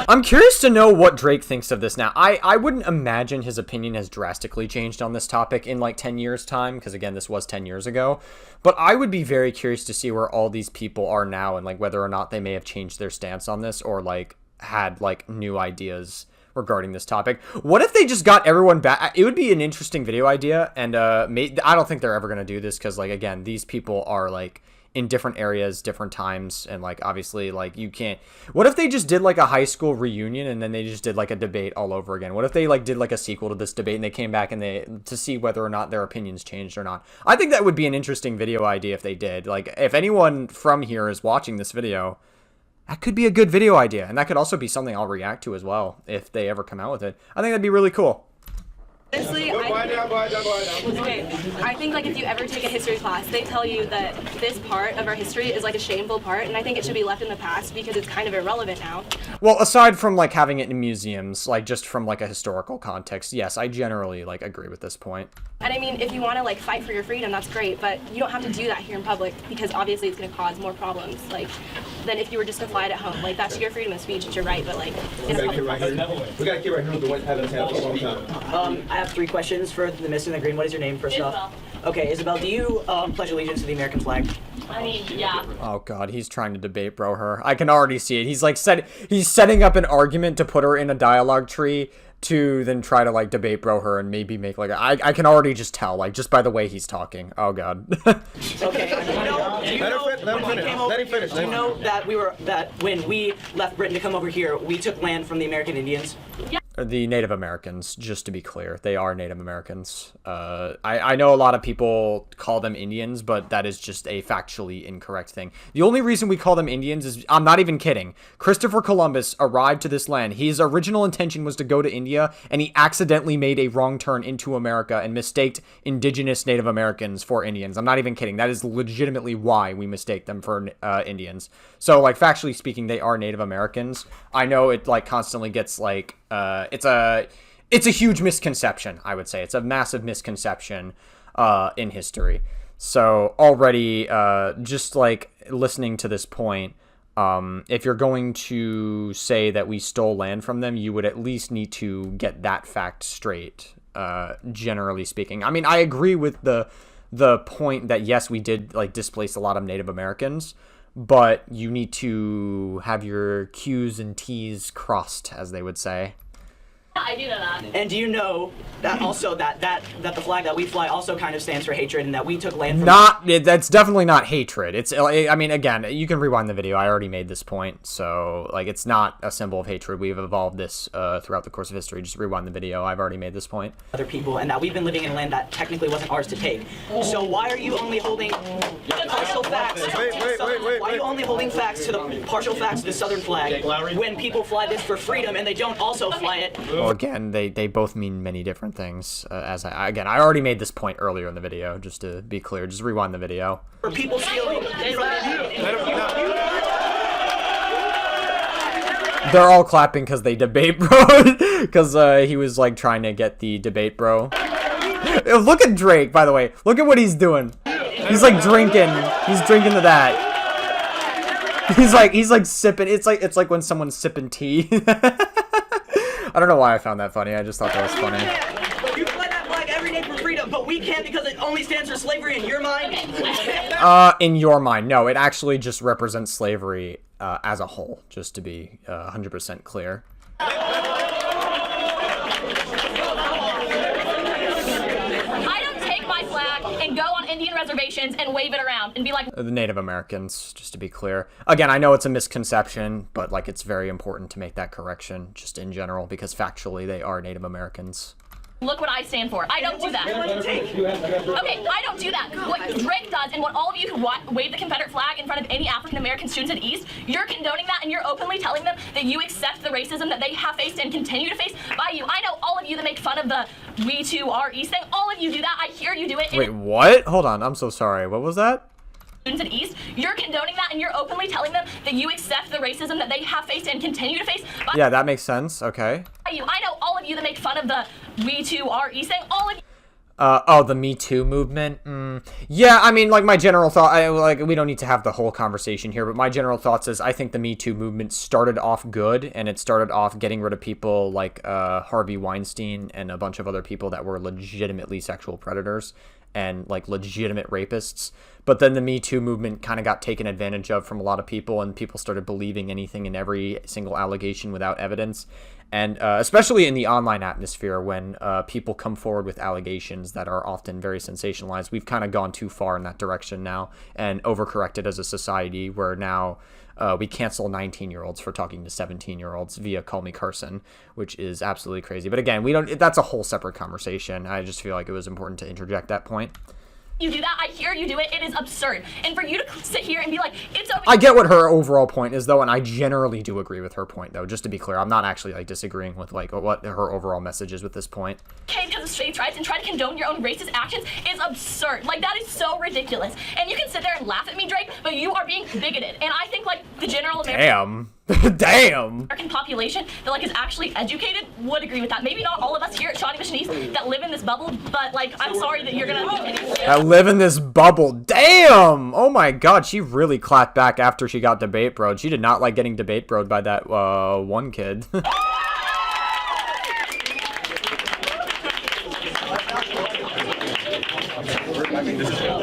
I'm curious to know what Drake thinks of this now. I wouldn't imagine his opinion has drastically changed on this topic in like 10 years' time, because again, this was 10 years ago. But I would be very curious to see where all these people are now and like whether or not they may have changed their stance on this or like had like new ideas regarding this topic. What if they just got everyone back? It would be an interesting video idea, and I don't think they're ever gonna do this because like again, these people are like in different areas, different times, and like obviously like you can't. What if they just did like a high school reunion and then they just did like a debate all over again? What if they like did like a sequel to this debate and they came back and they to see whether or not their opinions changed or not? I think that would be an interesting video idea if they did. Like if anyone from here is watching this video, that could be a good video idea, and that could also be something I'll react to as well if they ever come out with it. I think that'd be really cool. Honestly, I think like if you ever take a history class, they tell you that this part of our history is like a shameful part, and I think it should be left in the past because it's kind of irrelevant now. Well, aside from like having it in museums, like just from like a historical context, yes, I generally like agree with this point. And I mean, if you want to like fight for your freedom, that's great, but you don't have to do that here in public because obviously it's going to cause more problems. Like than if you were just to fly it at home. Like that's your freedom of speech, it's your right, but like in a public place. We got a kid right here who's the one having had for a long time. I have 3 questions for the Miss in the Green. What is your name, first off? Okay, Isabel, do you pledge allegiance to the American flag? I mean, yeah. Oh god, he's trying to debate bro her. I can already see it. He's like he's setting up an argument to put her in a dialogue tree to then try to like debate bro her and maybe make like I can already just tell like just by the way he's talking. Oh god. Okay. Let him finish. Do you know that when we left Britain to come over here, we took land from the American Indians? Yeah. The Native Americans, just to be clear. They are Native Americans. I know a lot of people call them Indians, but that is just a factually incorrect thing. The only reason we call them Indians is, I'm not even kidding, Christopher Columbus arrived to this land. His original intention was to go to India, and he accidentally made a wrong turn into America and mistaked indigenous Native Americans for Indians. I'm not even kidding. That is legitimately why we mistake them for Indians. So, like, factually speaking, they are Native Americans. I know it, like, constantly gets, like, it's a huge misconception, I would say. It's a massive misconception in history. So already, just like listening to this point, if you're going to say that we stole land from them, you would at least need to get that fact straight, generally speaking. I mean, I agree with the point that, yes, we did like displace a lot of Native Americans, but you need to have your Q's and T's crossed, as they would say. I do know that. And do you know that also that the flag that we fly also kind of stands for hatred, and that we took land from... That's definitely not hatred. It's, I mean, again, you can rewind the video. I already made this point. So, like, it's not a symbol of hatred. We've evolved this throughout the course of history. Just rewind the video. I've already made this point. Other people, and that we've been living in land that technically wasn't ours to take. So why are you only holding partial facts? Why are you only holding facts to the partial facts to the Southern flag when people fly this for freedom and they don't also fly it? Well, again, they both mean many different things. I already made this point earlier in the video, just to be clear. Just rewind the video. For people stealing They're all clapping because they debate bro. Because he was like trying to get the debate bro. Look at Drake, by the way. Look at what he's doing. He's like drinking. He's drinking to that. He's like sipping. It's like when someone's sipping tea. I don't know why I found that funny. I just thought that was funny. You fly that flag every day for freedom, but we can't because it only stands for slavery in your mind? In your mind. No, it actually just represents slavery as a whole, just to be 100% clear. I don't take my flag and go on Indian reservations and wave it around and be like, The Native Americans, just to be clear. Again, I know it's a misconception, but like it's very important to make that correction just in general because factually they are Native Americans. look what I stand for. I don't do that. Okay, I don't do that. What Drake does and what all of you who wave the Confederate flag in front of any African American students at East, you're condoning that and you're openly telling them that you accept the racism that they have faced and continue to face by you. I know all of you that make fun of the we too are East thing. All of you do that. I hear you do it. Wait, what? Hold on, I'm so sorry. What was that? Students at East, you're condoning that and you're openly telling them that you accept the racism that they have faced and continue to face by Yeah, that makes sense. Okay. you. I know all of you that make fun of the we too are East thing. All of you. Oh, the Me Too movement. Yeah, I mean, like my general thought, we don't need to have the whole conversation here, but my general thoughts is I think the Me Too movement started off good, and it started off getting rid of people like Harvey Weinstein and a bunch of other people that were legitimately sexual predators and like legitimate rapists. But then the Me Too movement kind of got taken advantage of from a lot of people, and people started believing anything and every single allegation without evidence. And especially in the online atmosphere, when people come forward with allegations that are often very sensationalized, we've kind of gone too far in that direction now and overcorrected as a society where now we cancel 19-year-olds for talking to 17-year-olds via Call Me Carson, which is absolutely crazy. But again, that's a whole separate conversation. I just feel like it was important to interject that point. You do that. I hear you do it. It is absurd. And for you to sit here and be like, it's okay. I get what her overall point is, though, and I generally do agree with her point, though. Just to be clear, I'm not actually like disagreeing with like what her overall message is with this point. Okay, because of states' rights and try to condone your own racist actions is absurd. Like, that is so ridiculous. And you can sit there and laugh at me, Drake, but you are being bigoted. And I think like the general American American population that like is actually educated would agree with that. Maybe not all of us here at Shawnee Mission East that live in this bubble, but like I'm sorry that you're gonna I live in this bubble. Damn! Oh my god, she really clapped back after she got debate broed. She did not like getting debate broed by that one kid.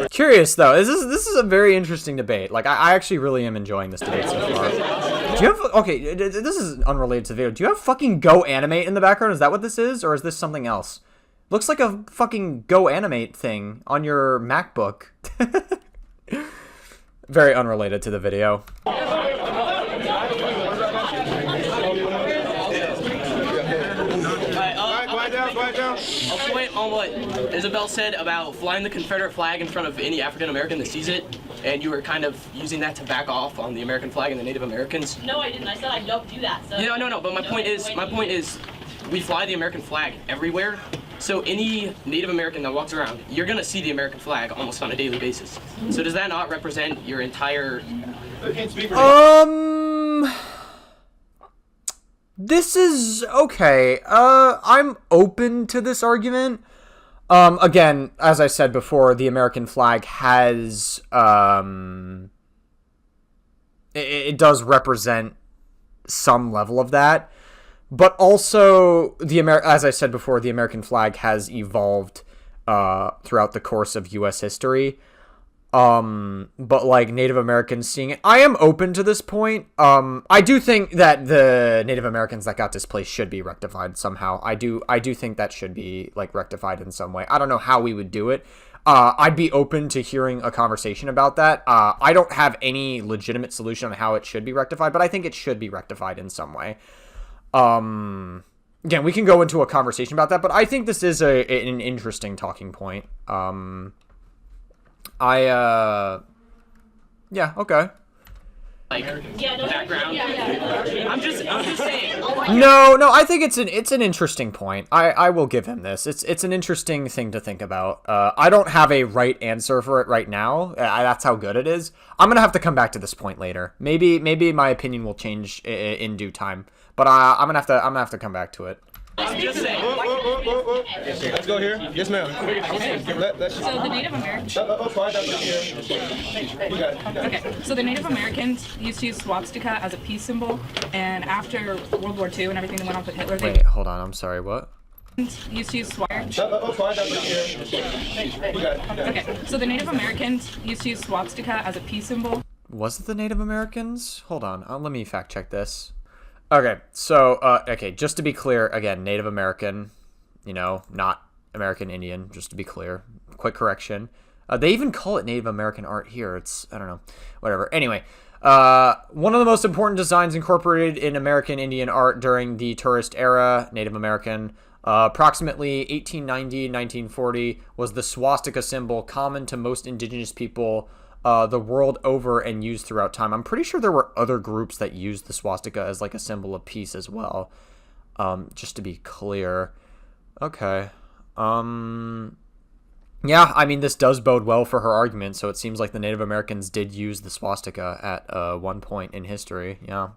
Curious though, this is a very interesting debate. Like I actually really am enjoying this debate so far. Do you have okay? This is unrelated to the video. Do you have fucking Go Animate in the background? Is that what this is, or is this something else? Looks like a fucking Go Animate thing on your MacBook. Very unrelated to the video. I'll point on what Isabel said about flying the Confederate flag in front of any African American that sees it, and you were kind of using that to back off on the American flag and the Native Americans. No, I didn't. I said I don't do that. So. No. But my point is, we fly the American flag everywhere. So any Native American that walks around, you're gonna see the American flag almost on a daily basis. So does that not represent your entire? This is okay. I'm open to this argument. Again, as I said before, the American flag has it does represent some level of that, but also as I said before, the American flag has evolved throughout the course of U.S. history. But like Native Americans seeing it, I am open to this point. I do think that the Native Americans that got displaced should be rectified somehow. I do think that should be like rectified in some way. I don't know how we would do it. I'd be open to hearing a conversation about that. I don't have any legitimate solution on how it should be rectified, but I think it should be rectified in some way. Again, we can go into a conversation about that, but I think this is an interesting talking point. Yeah, okay. Background. I'm just saying. No, I think it's an interesting point. I will give him this. It's an interesting thing to think about. I don't have a right answer for it right now. That's how good it is. I'm gonna have to come back to this point later. Maybe my opinion will change in due time. But I'm gonna have to come back to it. I'm just saying. Let's go here. Yes, ma'am. So the Native Americans. Okay, so the Native Americans used to use swastika as a peace symbol, and after World War II and everything that went on with Hitler, they Wait, hold on. I'm sorry. What? used to use swastika. Okay, so the Native Americans used to use swastika as a peace symbol. Was it the Native Americans? Hold on. Let me fact check this. Okay, so, just to be clear, again, Native American, not American Indian, just to be clear. Quick correction. They even call it Native American art here. It's, I don't know, whatever. Anyway, one of the most important designs incorporated in American Indian art during the tourist era, Native American, approximately 1890-1940, was the swastika symbol common to most indigenous people the world over and used throughout time. I'm pretty sure there were other groups that used the swastika as like a symbol of peace as well. Just to be clear. Okay. Yeah, I mean, this does bode well for her argument, so it seems like the Native Americans did use the swastika at one point in history, yeah.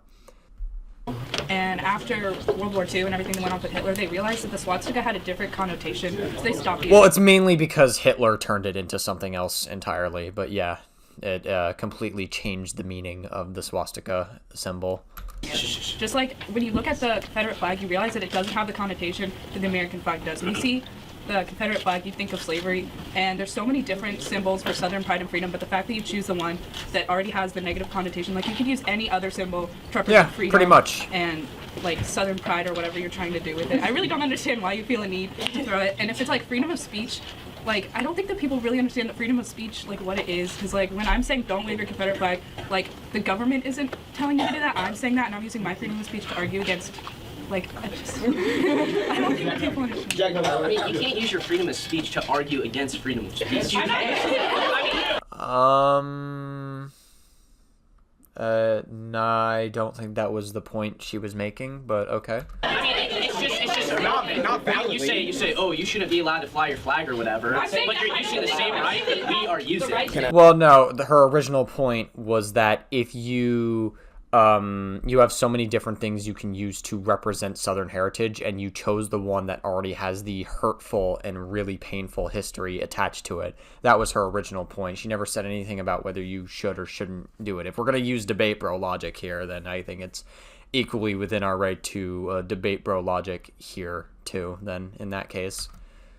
And after World War II and everything that went on with Hitler, they realized that the swastika had a different connotation, so they stopped using it. Well, it's mainly because Hitler turned it into something else entirely, but yeah, it completely changed the meaning of the swastika symbol. Just like when you look at the Confederate flag, you realize that it doesn't have the connotation that the American flag does. When you see the Confederate flag, you think of slavery, and there's so many different symbols for Southern pride and freedom, but the fact that you choose the one that already has the negative connotation, like you could use any other symbol to represent freedom. Pretty much. And like Southern pride or whatever you're trying to do with it. I really don't understand why you feel a need to throw it. And if it's like freedom of speech, like I don't think that people really understand the freedom of speech, like what it is. Because like when I'm saying don't wave your Confederate flag, like the government isn't telling you to do that. I'm saying that, and I'm using my freedom of speech to argue against. Like, I don't think people understand. I mean, you can't use your freedom of speech to argue against freedom of speech. Nah, I don't think that was the point she was making, but okay. I mean, it's just not valid. You say, oh, you shouldn't be allowed to fly your flag or whatever, but you're using the same right that we are using. Well, no, her original point was that if you have so many different things you can use to represent Southern heritage, and you chose the one that already has the hurtful and really painful history attached to it. That was her original point. She never said anything about whether you should or shouldn't do it. If we're going to use debate bro logic here, then I think it's equally within our right to debate bro logic here, too, then, in that case.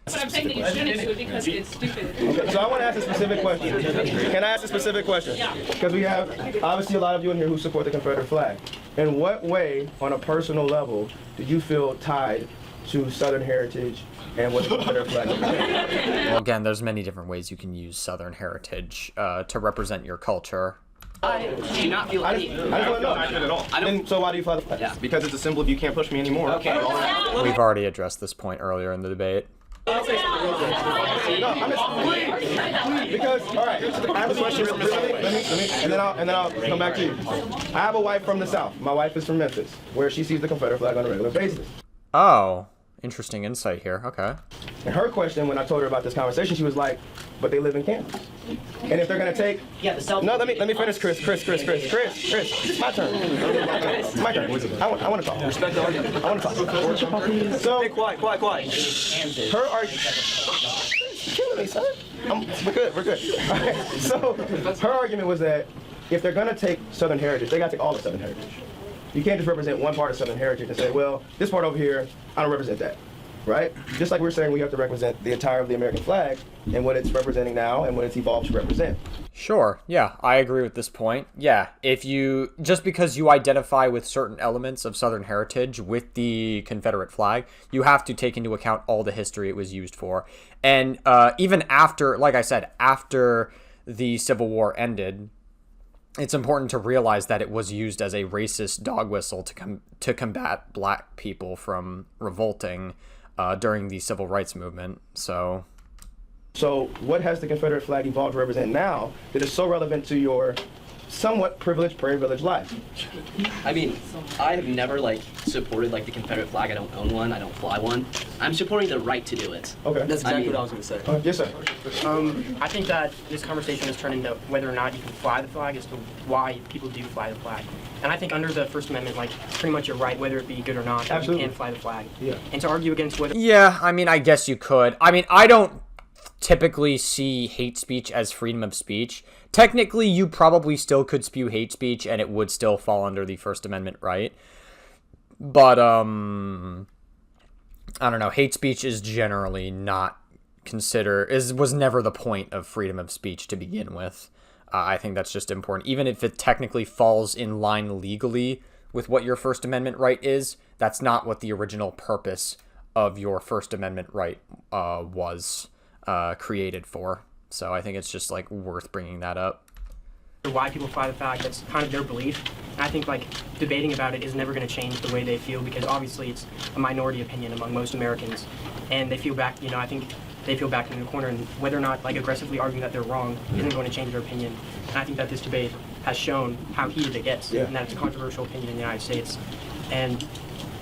But I'm saying that you shouldn't do it because it's stupid. Okay, so I want to ask a specific question. Can I ask a specific question? Yeah. Because we have, obviously, a lot of you in here who support the Confederate flag. In what way, on a personal level, do you feel tied to Southern heritage and what the Confederate flag represents? Well, again, there's many different ways you can use Southern heritage to represent your culture. Do you not feel I just want to know. Not good at all. So why do you fly the flag? Yeah, because it's a symbol of you can't push me anymore. Okay. We've already addressed this point earlier in the debate. No, I'm just because all right. I have a question. Let me, and then I'll come back to you. I have a wife from the South. My wife is from Memphis, where she sees the Confederate flag on a regular basis. Oh, interesting insight here. Okay. And her question, when I told her about this conversation, she was like, "But they live in Kansas, and if they're gonna take." Yeah, the South. No, let me finish, Chris. It's my turn. It's my turn. I want to talk. Respect the argument. I want to talk. So, Hey, quiet. her argument. Killing me, son. We're good. All right. So, her argument was that if they're gonna take Southern heritage, they gotta take all of Southern heritage. You can't just represent one part of Southern heritage and say, well, this part over here, I don't represent that. Right? Just like we're saying we have to represent the entire of the American flag and what it's representing now and what it's evolved to represent. Sure. Yeah, I agree with this point. Yeah, just because you identify with certain elements of Southern heritage with the Confederate flag, you have to take into account all the history it was used for. And even after, like I said, after the Civil War ended, it's important to realize that it was used as a racist dog whistle to combat black people from revolting during the Civil Rights Movement. So what has the Confederate flag evolved to represent now that is so relevant to your somewhat privileged prairie village life? I mean, I have never supported the Confederate flag. I don't own one. I don't fly one. I'm supporting the right to do it. Okay. That's exactly what I was going to say. Yes, sir. I think that this conversation has turned into whether or not you can fly the flag as to why people do fly the flag. And I think under the First Amendment, pretty much your right, whether it be good or not, that you can fly the flag. Yeah. And to argue against whether... Yeah, I mean, I guess you could. I mean, I don't typically see hate speech as freedom of speech. Technically, you probably still could spew hate speech and it would still fall under the First Amendment right. But, I don't know. Hate speech is generally not was never the point of freedom of speech to begin with. I think that's just important. Even if it technically falls in line legally with what your First Amendment right is, that's not what the original purpose of your First Amendment right was created for. So I think it's just like worth bringing that up. Why people fly the flag, that's kind of their belief. And I think like debating about it is never going to change the way they feel, because obviously it's a minority opinion among most Americans, and they feel back, I think they feel back in the corner, and whether or not like aggressively arguing that they're wrong isn't going to change their opinion. And I think that this debate has shown how heated it gets, and that it's a controversial opinion in the United States. And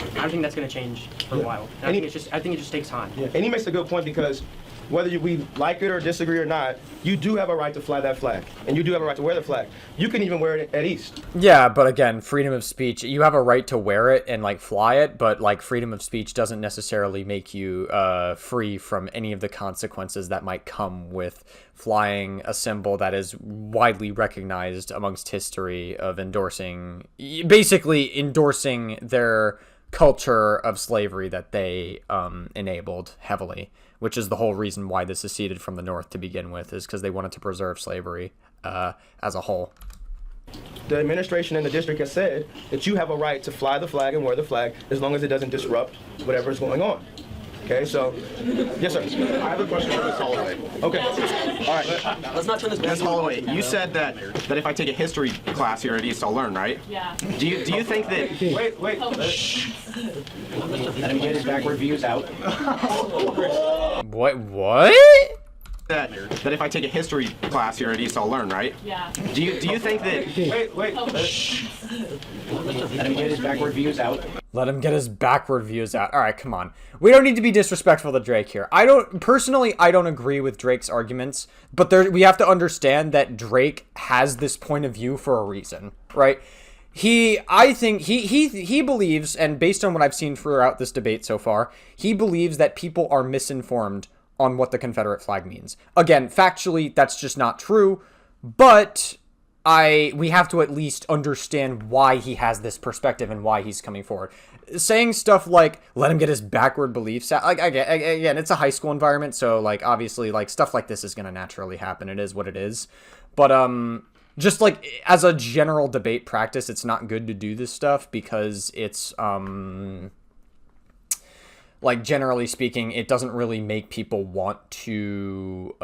I don't think that's going to change for a while. And I think it just takes time. And he makes a good point, because whether we like it or disagree or not, you do have a right to fly that flag, and you do have a right to wear the flag. You can even wear it at East. Yeah, but again, freedom of speech, you have a right to wear it and like fly it, but like freedom of speech doesn't necessarily make you free from any of the consequences that might come with flying a symbol that is widely recognized amongst history of basically endorsing their culture of slavery that they enabled heavily, which is the whole reason why this is seceded from the North to begin with, is because they wanted to preserve slavery as a whole. The administration and the district has said that you have a right to fly the flag and wear the flag as long as it doesn't disrupt whatever is going on. Okay, so, yes, sir. I have a question for Ms. Holloway. Okay. All right. Let's not turn this back. Ms. Holloway, you said that if I take a history class here at East, I'll learn, right? Yeah. Do you think that? Wait. Let him get his backward views out. What? That if I take a history class here at East, I'll learn, right? Yeah. Do you think that? Wait. Let him get his backward views out. Let him get his backward views out. All right, come on. We don't need to be disrespectful to Drake here. I don't agree with Drake's arguments, but we have to understand that Drake has this point of view for a reason, right? I think he believes, and based on what I've seen throughout this debate so far, he believes that people are misinformed on what the Confederate flag means. Again, factually, that's just not true, but we have to at least understand why he has this perspective and why he's coming forward. Saying stuff like, let him get his backward beliefs out, like, again, it's a high school environment, so, like, obviously, like, stuff like this is going to naturally happen. It is what it is. But, just, like, as a general debate practice, it's not good to do this stuff because it's, like, generally speaking, it doesn't really make people want to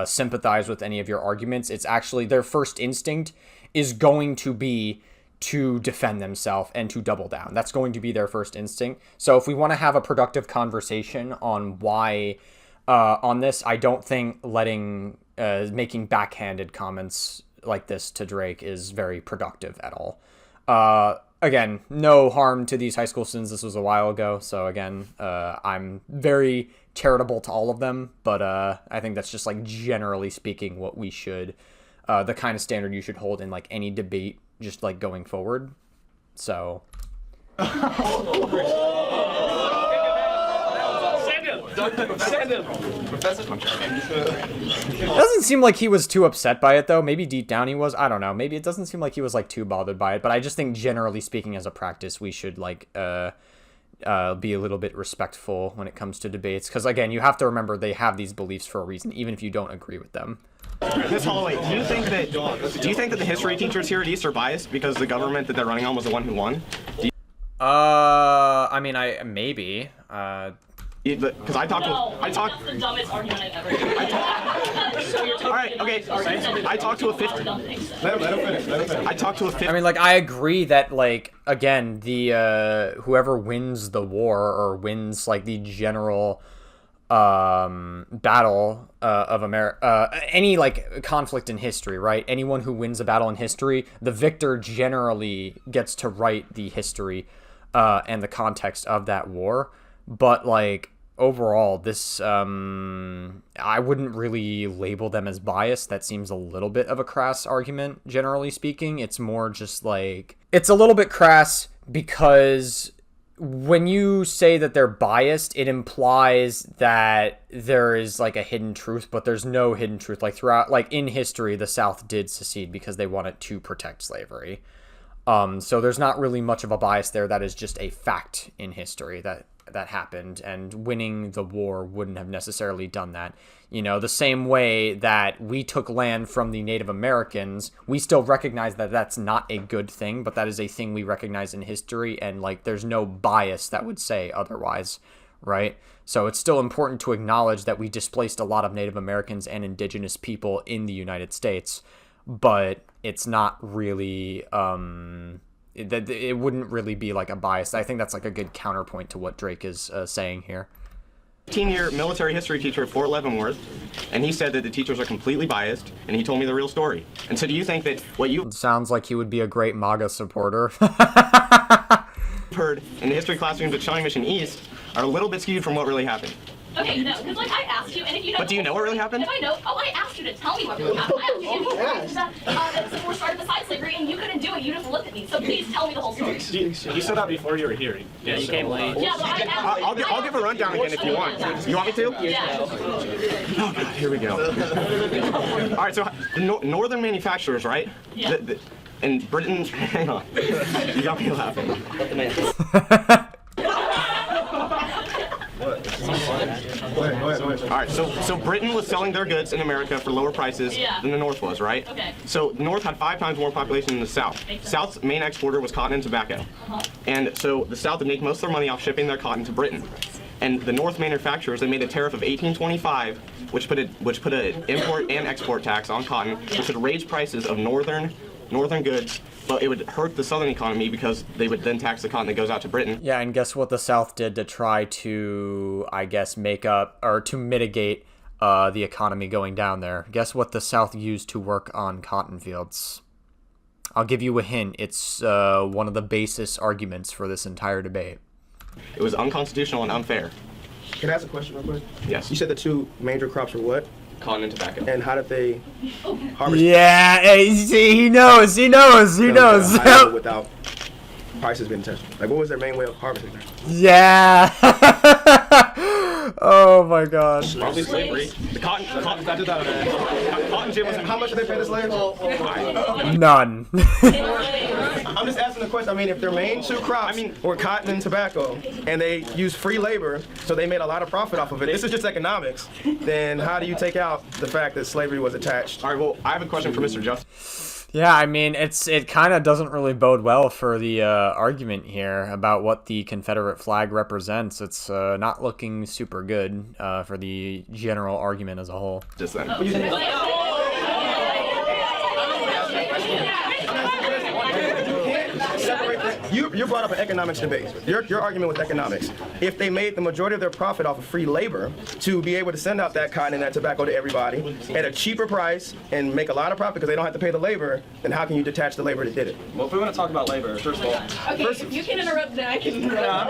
sympathize with any of your arguments. It's actually their first instinct is going to be to defend themselves and to double down. That's going to be their first instinct. So if we want to have a productive conversation on why on this, I don't think making backhanded comments like this to Drake is very productive at all. Again, no harm to these high school students. This was a while ago. So again, I'm very charitable to all of them, but I think that's just like generally speaking what we should, the kind of standard you should hold in like any debate, just like going forward. So. Send him. It doesn't seem like he was too upset by it, though. Maybe deep down he was. I don't know. Maybe it doesn't seem like he was like too bothered by it. But I just think generally speaking, as a practice, we should like be a little bit respectful when it comes to debates. Because again, you have to remember they have these beliefs for a reason, even if you don't agree with them. Ms. Holloway, do you think that the history teachers here at East are biased because the government that they're running on was the one who won? I mean, maybe. Because I talked. That's the dumbest argument I've ever heard. All right, okay. I talked to a 50. Let him finish. I talked to a 50. I mean, like, I agree that, like, again, the whoever wins the war or wins like the general battle of America, any like conflict in history, right? Anyone who wins a battle in history, the victor generally gets to write the history and the context of that war. But like overall, this I wouldn't really label them as biased. That seems a little bit of a crass argument, generally speaking. It's more just like it's a little bit crass because when you say that they're biased, it implies that there is like a hidden truth, but there's no hidden truth. Like throughout, like in history, the South did secede because they wanted to protect slavery. So there's not really much of a bias there. That is just a fact in history that happened, and winning the war wouldn't have necessarily done that. You know, the same way that we took land from the Native Americans, we still recognize that that's not a good thing, but that is a thing we recognize in history, and like there's no bias that would say otherwise, right? So it's still important to acknowledge that we displaced a lot of Native Americans and indigenous people in the United States, but it's not really, it wouldn't really be like a bias. I think that's like a good counterpoint to what Drake is saying here. 15-year military history teacher at Fort Leavenworth, and he said that the teachers are completely biased, and he told me the real story. And so do you think that what you sounds like he would be a great MAGA supporter. heard in the history classrooms at Shawnee Mission East are a little bit skewed from what really happened? Okay, no, because like I asked you, and if you know. But do you know what really happened? If I know, I asked you to tell me what really happened. I asked you to that the war started beside slavery, and you couldn't do it. You just looked at me. So please tell me the whole story. You said that before you were here. Yeah, you came late. Yeah, but I asked. I'll give a rundown again if you want. You want me to? Yeah. Oh God, here we go. All right, so the northern manufacturers, right? Yeah. In Britain, hang on. You got me laughing. Let the man. All right, so Britain was selling their goods in America for lower prices than the North was, right? Okay. So the North had 5 times more population than the South. South's main exporter was cotton and tobacco. And so the South would make most of their money off shipping their cotton to Britain. And the North manufacturers, they made a tariff of 1825, which put an import and export tax on cotton, which would raise prices of northern goods, but it would hurt the southern economy because they would then tax the cotton that goes out to Britain. Yeah, and guess what the South did to try to, I guess, make up or to mitigate the economy going down there? Guess what the South used to work on cotton fields? I'll give you a hint. It's one of the basis arguments for this entire debate. It was unconstitutional and unfair. Can I ask a question real quick? Yes. You said the 2 major crops were what? Cotton and tobacco. And how did they harvest? Yeah, hey, see, he knows. Without prices being touched. Like, what was their main way of harvesting them? Yeah. Oh my God. Probably slavery. The cotton gin was. How much did they pay the slaves? None. I'm just asking the question. I mean, if their main 2 crops were cotton and tobacco, and they used free labor, so they made a lot of profit off of it. This is just economics. Then how do you take out the fact that slavery was attached? All right. Well, I have a question for Mr. Justin. Yeah, I mean, it kind of doesn't really bode well for the argument here about what the Confederate flag represents. It's not looking super good for the general argument as a whole. Just then. You brought up an economics debate. Your argument was economics. If they made the majority of their profit off of free labor to be able to send out that cotton and that tobacco to everybody at a cheaper price and make a lot of profit because they don't have to pay the labor, then how can you detach the labor that did it? Well, if we want to talk about labor, first of all. Okay, if you can interrupt, then I can interrupt. I'm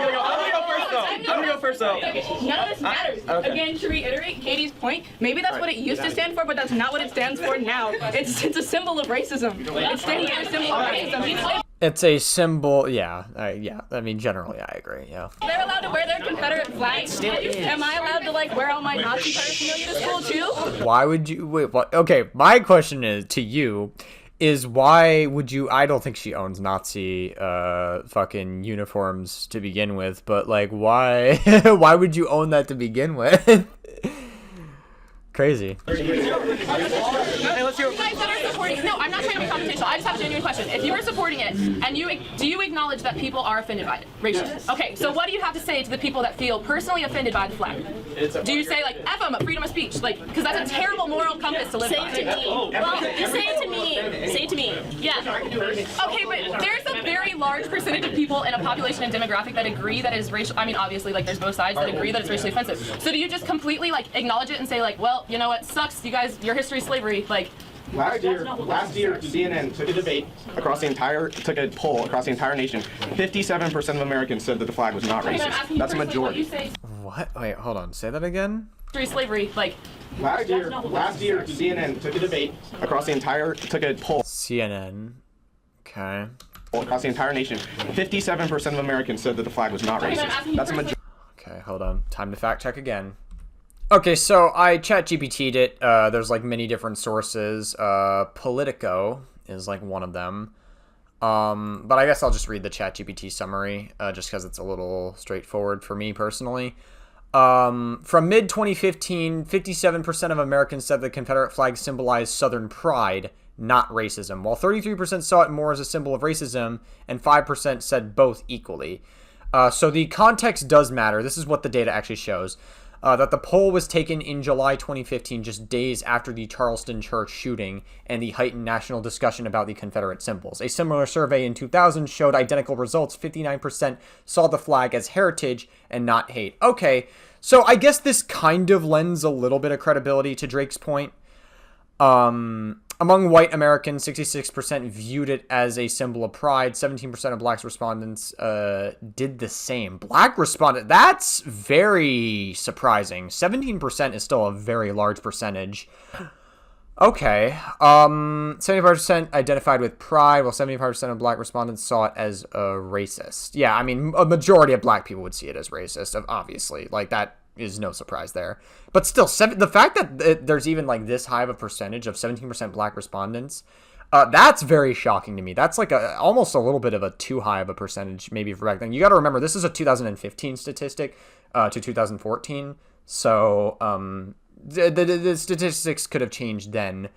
gonna go first though. Okay, none of this matters. Okay. Again, to reiterate Katie's point, maybe that's what it used to stand for, but that's not what it stands for now. It's a symbol of racism. It's standing for a symbol of racism. It's a symbol, yeah. I mean, generally, I agree, yeah. They're allowed to wear their Confederate flag. Am I allowed to, like, wear all my Nazi paraphernalia to school, too? Why would you, wait, what? Okay, my question is, to you, is why would you, I don't think she owns Nazi, fucking uniforms to begin with, but, like, why, why would you own that to begin with? Crazy. No, I'm not trying to be confrontational. I just have a genuine question. If you were supporting it, and do you acknowledge that people are offended by it racially? Okay, so what do you have to say to the people that feel personally offended by the flag? Do you say, like, F them, freedom of speech? Like, because that's a terrible moral compass to live by. Say it to me. Well, just say it to me. Say it to me. Yeah. Okay, but there's a very large percentage of people in a population and demographic that agree that it is racial. I mean, obviously, like, there's both sides that agree that it's racially offensive. So do you just completely, like, acknowledge it and say, like, well, you know what, sucks, you guys, your history is slavery, like. Last year, CNN took a poll across the entire nation. 57% of Americans said that the flag was not racist. That's a majority. What? Wait, hold on. Say that again? Slavery, like. Last year, CNN took a poll. CNN. Okay. Across the entire nation. 57% of Americans said that the flag was not racist. That's a majority. Okay, hold on. Time to fact check again. Okay, so I ChatGPT'd it. There's like many different sources. Politico is like one of them. But I guess I'll just read the ChatGPT summary, just because it's a little straightforward for me personally. From mid-2015, 57% of Americans said the Confederate flag symbolized Southern pride, not racism, while 33% saw it more as a symbol of racism, and 5% said both equally. So the context does matter. This is what the data actually shows. That the poll was taken in July 2015, just days after the Charleston church shooting and the heightened national discussion about the Confederate symbols. A similar survey in 2000 showed identical results. 59% saw the flag as heritage and not hate. Okay, so I guess this kind of lends a little bit of credibility to Drake's point. Among white Americans, 66% viewed it as a symbol of pride. 17% of black respondents did the same. Black respondent, that's very surprising. 17% is still a very large percentage. Okay. 75% identified with pride, while 75% of black respondents saw it as racist. Yeah, I mean, a majority of black people would see it as racist, obviously. Like, that is no surprise there. But still, the fact that there's even like this high of a percentage of 17% black respondents, that's very shocking to me. That's like almost a little bit of a too high of a percentage maybe for back then. You got to remember, this is a 2015 statistic to 2014. So the statistics could have changed then,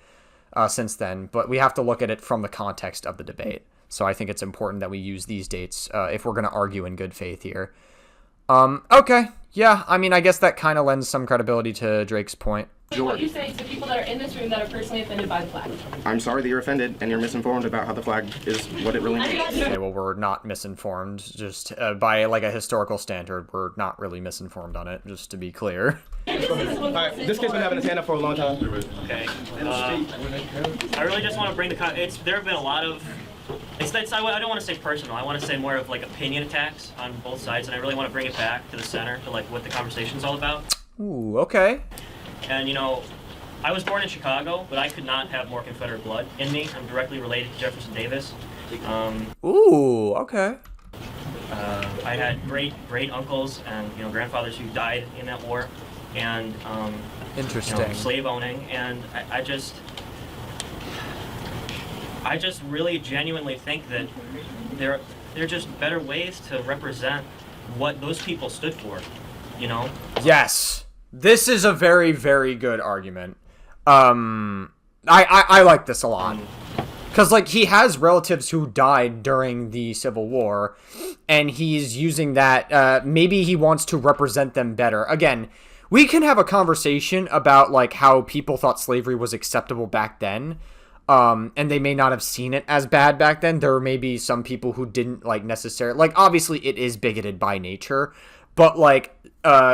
since then. But we have to look at it from the context of the debate. So I think it's important that we use these dates if we're going to argue in good faith here. Okay. Yeah, I mean, I guess that kind of lends some credibility to Drake's point. What you say to people that are in this room that are personally offended by the flag. I'm sorry that you're offended and you're misinformed about how the flag is what it really means. Okay, well, we're not misinformed. Just by like a historical standard, we're not really misinformed on it, just to be clear. Alright, this kid's been having his hand up for a long time. Okay. I really just want to bring there have been a lot of I don't want to say personal. I want to say more of like opinion attacks on both sides, and I really want to bring it back to the center, to like what the conversation's all about. Ooh, okay. And you know, I was born in Chicago, but I could not have more Confederate blood in me. I'm directly related to Jefferson Davis. Ooh, okay. I had great great-uncles and grandfathers who died in that war, and interesting. Slave owning, and I just really genuinely think that there are just better ways to represent what those people stood for, Yes. This is a very, very good argument. I like this a lot. Because, like, he has relatives who died during the Civil War, and he's using that, maybe he wants to represent them better. Again, we can have a conversation about, like, how people thought slavery was acceptable back then. And they may not have seen it as bad back then. There may be some people who didn't necessarily, obviously it is bigoted by nature, but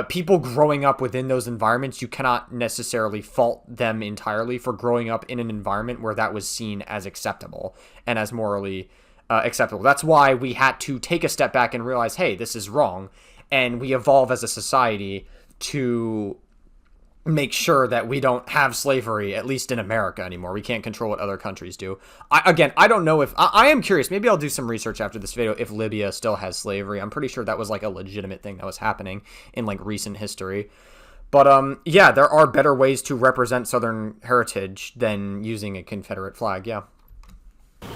people growing up within those environments, you cannot necessarily fault them entirely for growing up in an environment where that was seen as acceptable and as morally acceptable. That's why we had to take a step back and realize, hey, this is wrong. And we evolve as a society to make sure that we don't have slavery, at least in America, anymore. We can't control what other countries do. I don't know if... I am curious. Maybe I'll do some research after this video if Libya still has slavery. I'm pretty sure that was, a legitimate thing that was happening in, recent history. But, yeah, there are better ways to represent Southern heritage than using a Confederate flag, yeah.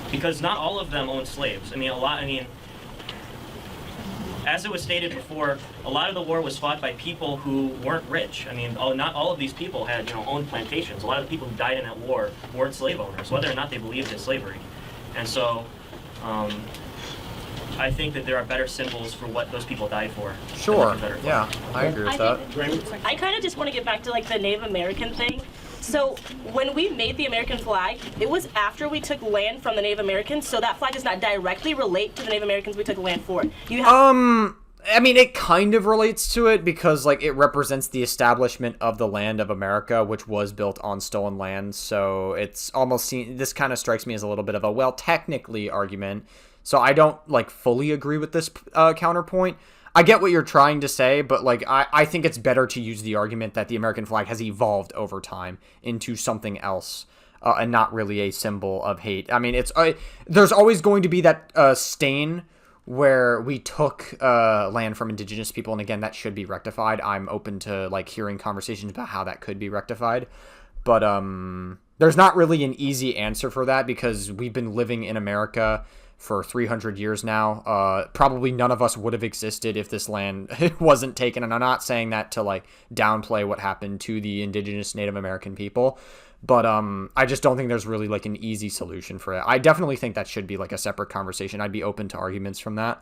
Because not all of them owned slaves. As it was stated before, a lot of the war was fought by people who weren't rich. Not all of these people had, owned plantations. A lot of the people who died in that war weren't slave owners, whether or not they believed in slavery. And so, I think that there are better symbols for what those people died for. Sure, yeah, I agree with that. I kind of just want to get back to the Native American thing. So when we made the American flag, it was after we took land from the Native Americans, so that flag does not directly relate to the Native Americans we took land for. It kind of relates to it because, it represents the establishment of the land of America, which was built on stolen land, so it's almost this kind of strikes me as a little bit of a, well, technically argument, so I don't, fully agree with this counterpoint. I get what you're trying to say, but I think it's better to use the argument that the American flag has evolved over time into something else and not really a symbol of hate. There's always going to be that stain where we took land from indigenous people, and again, that should be rectified. I'm open to hearing conversations about how that could be rectified, but there's not really an easy answer for that because we've been living in America for 300 years now. Probably none of us would have existed if this land wasn't taken. And I'm not saying that to downplay what happened to the indigenous Native American people, but I just don't think there's really an easy solution for it. I definitely think that should be a separate conversation. I'd be open to arguments from that.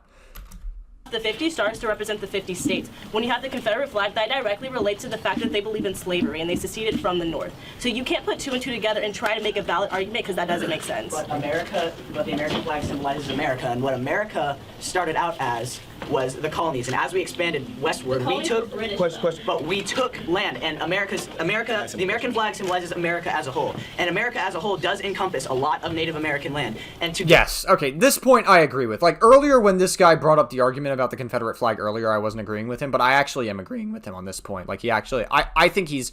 The 50 stars to represent the 50 states. When you have the Confederate flag, that directly relates to the fact that they believe in slavery and they seceded from the North. So you can't put two and two together and try to make a valid argument because that doesn't make sense. But the American flag symbolizes America, and what America started out as was the colonies, and as we expanded westward, we took land, and the American flag symbolizes America as a whole, and America as a whole does encompass a lot of Native American land. And yes, okay, this point I agree with. Like earlier when this guy brought up the argument about the Confederate flag earlier, I wasn't agreeing with him, but I actually am agreeing with him on this point. Like I think he's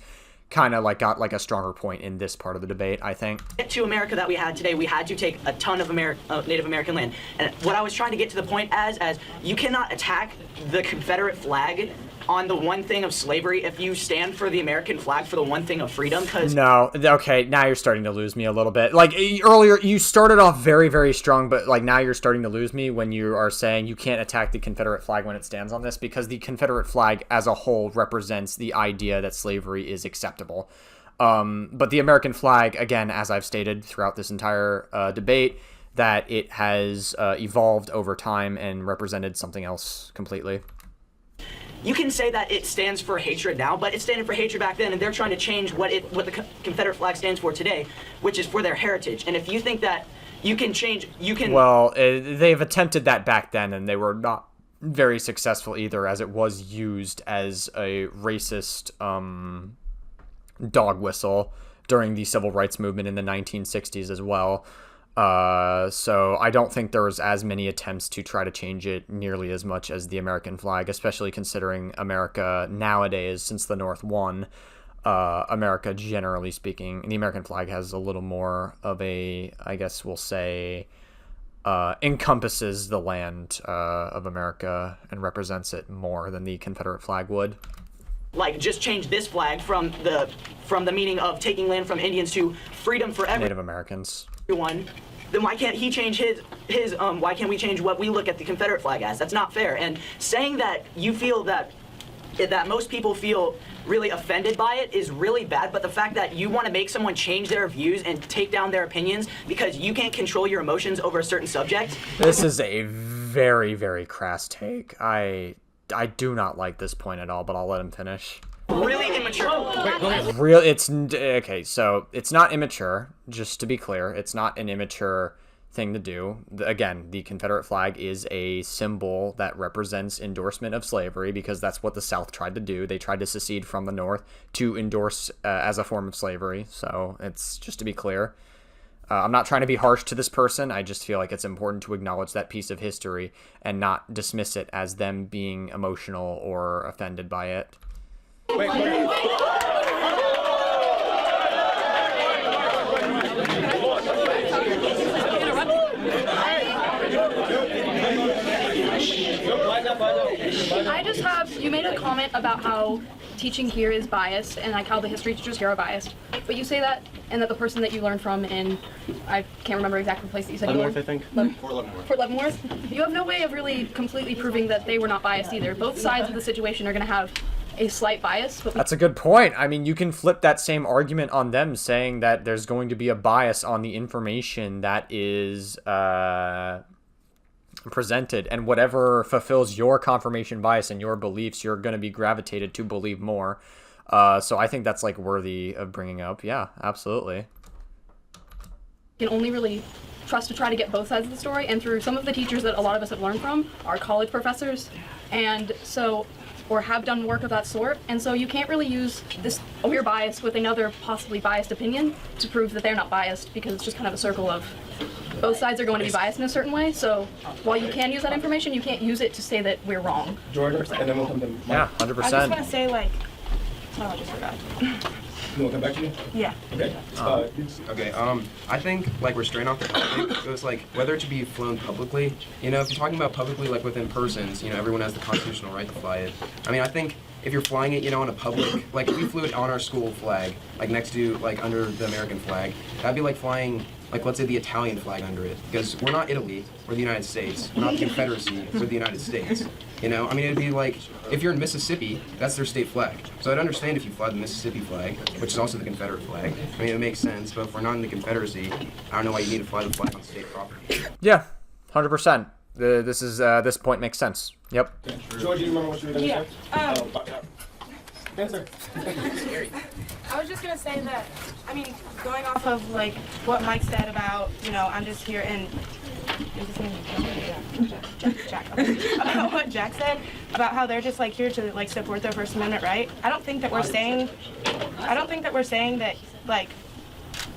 kind of like got like a stronger point in this part of the debate, I think. To America that we had today, we had to take a ton of Native American land. And what I was trying to get to the point as you cannot attack the Confederate flag on the one thing of slavery if you stand for the American flag for the one thing of freedom. No, okay, now you're starting to lose me a little bit. Like earlier, you started off very, very strong, but like now you're starting to lose me when you are saying you can't attack the Confederate flag when it stands on this, because the Confederate flag as a whole represents the idea that slavery is acceptable. But the American flag, again, as I've stated throughout this entire debate, that it has evolved over time and represented something else completely. You can say that it stands for hatred now, but it standed for hatred back then, and they're trying to change what the Confederate flag stands for today, which is for their heritage. And if you think that you can change, you can... Well, they've attempted that back then, and they were not very successful either, as it was used as a racist dog whistle during the civil rights movement in the 1960s as well. So I don't think there was as many attempts to try to change it nearly as much as the American flag, especially considering America nowadays, since the North won, America, generally speaking, the American flag has a little more of a, I guess we'll say, encompasses the land of America and represents it more than the Confederate flag would. Like, just change this flag from the meaning of taking land from Indians to freedom for Native Americans. Everyone, then why can't he change his why can't we change what we look at the Confederate flag as? That's not fair. And saying that you feel that most people feel really offended by it is really bad, but the fact that you want to make someone change their views and take down their opinions because you can't control your emotions over a certain subject. This is a very, very crass take. I do not like this point at all, but I'll let him finish. Really immature. Okay, so it's not immature, just to be clear. It's not an immature thing to do. Again, the Confederate flag is a symbol that represents endorsement of slavery, because that's what the South tried to do. They tried to secede from the North to endorse as a form of slavery. So it's just to be clear. I'm not trying to be harsh to this person. I just feel like it's important to acknowledge that piece of history and not dismiss it as them being emotional or offended by it. Wait. I just have, you made a comment about how teaching here is biased and like how the history teachers here are biased. But you say that, and that the person that you learned from in, I can't remember exactly the place that you said you learned. Leavenworth, I think. Fort Leavenworth. You have no way of really completely proving that they were not biased either. Both sides of the situation are going to have a slight bias. But that's a good point. I mean, you can flip that same argument on them, saying that there's going to be a bias on the information that is presented, and whatever fulfills your confirmation bias and your beliefs, you're going to be gravitated to believe more. So I think that's like worthy of bringing up. Yeah, absolutely. You can only really trust to try to get both sides of the story, and through some of the teachers that a lot of us have learned from are college professors, and so, or have done work of that sort, and so you can't really use this, oh, you're biased, with another possibly biased opinion to prove that they're not biased, because it's just kind of a circle of both sides are going to be biased in a certain way. So while you can use that information, you can't use it to say that we're wrong. Jordan, and then we'll come to Mike. Yeah, 100%. I just want to say, like, oh, I just forgot. You want to come back to you? Yeah. Okay. I think, like, we're straying off the topic. It was like, whether it should be flown publicly, you know, if you're talking about publicly, like within persons, you know, everyone has the constitutional right to fly it. I mean, I think if you're flying it, you know, on a public, like, if we flew it on our school flag, like, next to, like, under the American flag, that'd be like flying, like, let's say the Italian flag under it. Because we're not Italy, we're the United States. We're not the Confederacy, we're the United States. You know, I mean, it'd be like, if you're in Mississippi, that's their state flag. So I'd understand if you fly the Mississippi flag, which is also the Confederate flag. I mean, it makes sense, but if we're not in the Confederacy, I don't know why you need to fly the flag on state property. Yeah, 100%. This point makes sense. Yep. George, you remember what you were going to Yeah. say? Answer. I was just gonna say that, I mean, going off of like what Mike said about, you know, I'm just here and is his name Jack. Okay. About what Jack said about how they're just like here to like support their First Amendment right. I don't think that we're saying that like,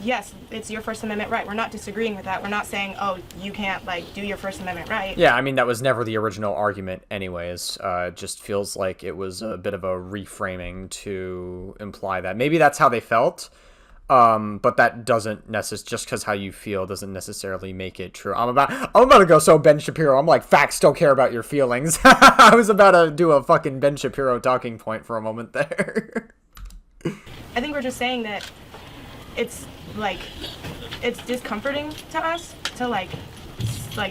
yes, it's your First Amendment right. We're not disagreeing with that. We're not saying, oh, you can't like do your First Amendment right. Yeah, I mean, that was never the original argument anyways. It just feels like it was a bit of a reframing to imply that. Maybe that's how they felt, but that doesn't necessarily, just because how you feel doesn't necessarily make it true. I'm about to go so Ben Shapiro. I'm like, facts don't care about your feelings. I was about to do a fucking Ben Shapiro talking point for a moment there. I think we're just saying that it's like, it's discomforting to us to like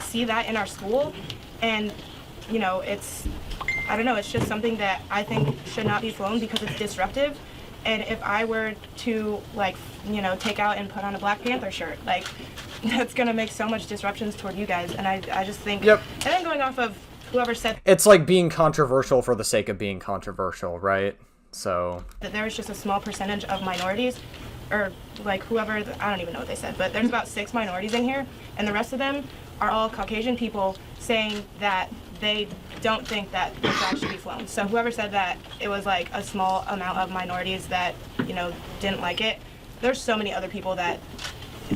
see that in our school, and you know, it's, I don't know, it's just something that I think should not be flown because it's disruptive. And if I were to like, you know, take out and put on a Black Panther shirt, like that's gonna make so much disruptions toward you guys, and I just think, Yep. And then going off of whoever said It's like being controversial for the sake of being controversial, right? So that there's just a small percentage of minorities, or like whoever, I don't even know what they said, but there's about 6 minorities in here, and the rest of them are all Caucasian people saying that they don't think that the flag should be flown. So whoever said that it was like a small amount of minorities that, you know, didn't like it, there's so many other people that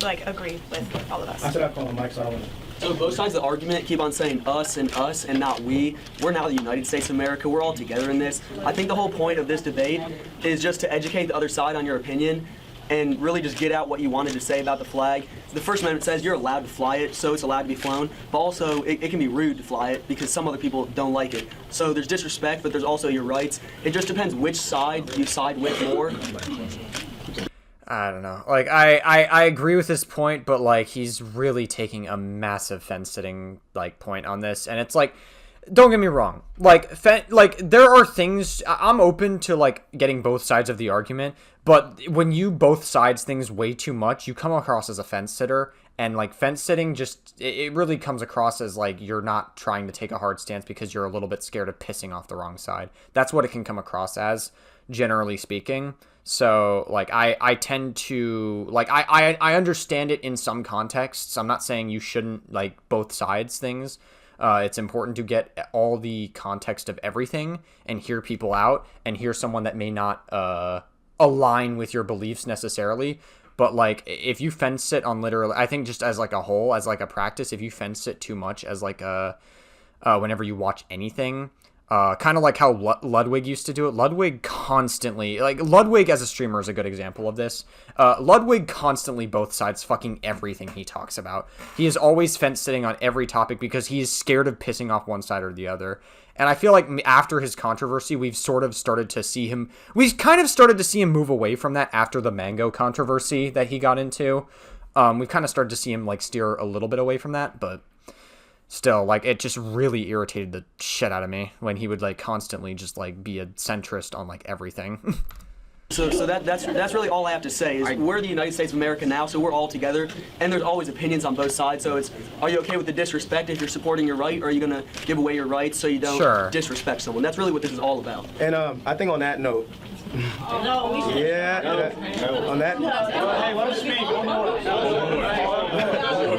like agree with all of us. I said I call him Mike, so I don't want to. So both sides of the argument keep on saying us and not we. We're now the United States of America. We're all together in this. I think the whole point of this debate is just to educate the other side on your opinion and really just get out what you wanted to say about the flag. The First Amendment says you're allowed to fly it, so it's allowed to be flown, but also it can be rude to fly it because some other people don't like it. So there's disrespect, but there's also your rights. It just depends which side you side with more. I don't know. Like, I agree with this point, but like he's really taking a massive fence-sitting like point on this, and it's like, don't get me wrong. Like, there are things I'm open to like getting both sides of the argument, but when you both sides things way too much, you come across as a fence sitter, and like fence sitting just it really comes across as like you're not trying to take a hard stance because you're a little bit scared of pissing off the wrong side. That's what it can come across as, generally speaking. So like I tend to like I understand it in some contexts. I'm not saying you shouldn't like both sides things. It's important to get all the context of everything and hear people out and hear someone that may not align with your beliefs necessarily. But like if you fence sit on literally, I think just as like a whole, as like a practice, if you fence sit too much as like a whenever you watch anything, kind of like how Ludwig used to do it. Ludwig constantly, like Ludwig as a streamer is a good example of this. Ludwig constantly both sides fucking everything he talks about. He is always fence sitting on every topic because he is scared of pissing off one side or the other. And I feel like after his controversy, we've kind of started to see him move away from that after the mango controversy that he got into. We've kind of started to see him like steer a little bit away from that, but still, like, it just really irritated the shit out of me when he would like constantly just like be a centrist on like everything. So that's really all I have to say is we're the United States of America now, so we're all together, and there's always opinions on both sides. So it's, are you okay with the disrespect if you're supporting your right, or are you gonna give away your rights so you don't disrespect someone? That's really what this is all about. And I think on that note, No, we should. yeah, on that. Hey, let us speak.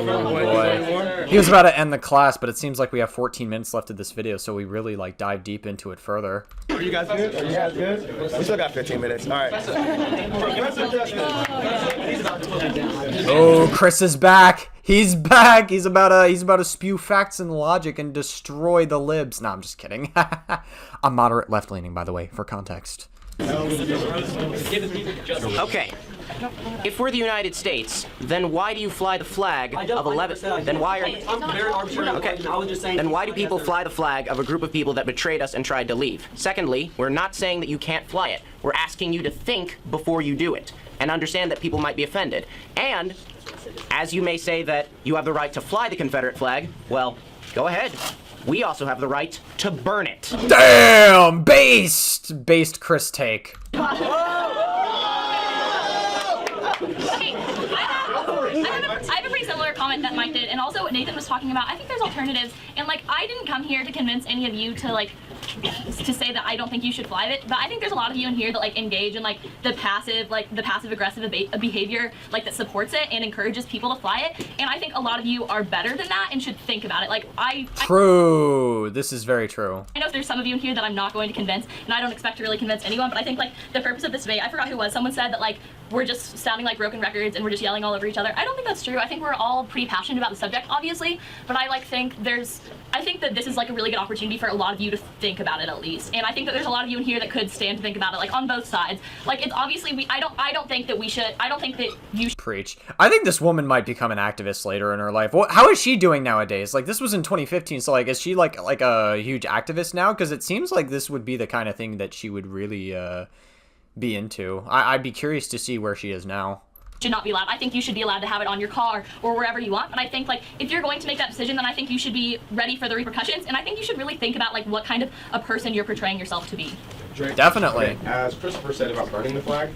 Boy. He was about to end the class, but it seems like we have 14 minutes left of this video, so we really like dive deep into it further. Are you guys good? Are you guys good? We still got 15 minutes. All right. Oh, Chris is back. He's back. He's about to spew facts and logic and destroy the libs. No, I'm just kidding. I'm moderate left-leaning, by the way, for context. Okay. If we're the United States, then why do you fly the flag of 11? Then why are Then why do people fly the flag of a group of people that betrayed us and tried to leave? Secondly, we're not saying that you can't fly it. We're asking you to think before you do it and understand that people might be offended. And as you may say that you have the right to fly the Confederate flag, well, go ahead. We also have the right to burn it. Damn! Based Chris take. Okay, I have a pretty similar comment that Mike did, and also what Nathan was talking about. I think there's alternatives, and like I didn't come here to convince any of you to like to say that I don't think you should fly it, but I think there's a lot of you in here that like engage in like the passive aggressive behavior like that supports it and encourages people to fly it, and I think a lot of you are better than that and should think about it. Like True. This is very true. I know there's some of you in here that I'm not going to convince, and I don't expect to really convince anyone, but I think like the purpose of this debate, I forgot who it was, someone said that like we're just sounding like broken records and we're just yelling all over each other. I don't think that's true. I think we're all pretty passionate about the subject, obviously, but I think that this is like a really good opportunity for a lot of you to think about it at least, and I think that there's a lot of you in here that could stand to think about it, like on both sides. Like it's obviously I don't think that you should Preach. I think this woman might become an activist later in her life. How is she doing nowadays? Like this was in 2015, so like is she like a huge activist now? Because it seems like this would be the kind of thing that she would really be into. I'd be curious to see where she is now. should not be allowed. I think you should be allowed to have it on your car or wherever you want. But I think like if you're going to make that decision, then I think you should be ready for the repercussions. And I think you should really think about like what kind of a person you're portraying yourself to be. Definitely. As Christopher said about burning the flag,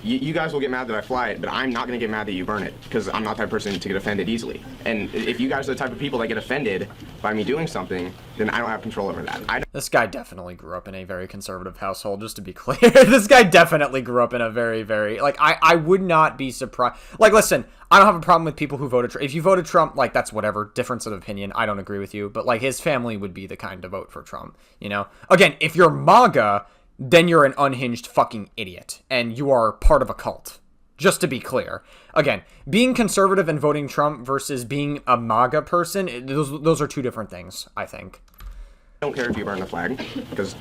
you guys will get mad that I fly it, but I'm not going to get mad that you burn it, because I'm not the type of person to get offended easily. And if you guys are the type of people that get offended by me doing something, then I don't have control over that. This guy definitely grew up in a very conservative household, just to be clear. This guy definitely grew up in a very, very, like, I would not be surprised. Like, listen, I don't have a problem with people who voted Trump. If you voted Trump, like, that's whatever, difference of opinion. I don't agree with you, but, like, his family would be the kind to vote for Trump, you know? Again, if you're MAGA, then you're an unhinged fucking idiot, and you are part of a cult. Just to be clear. Again, being conservative and voting Trump versus being a MAGA person, those are two different things, I think. I don't care if you burn the flag, because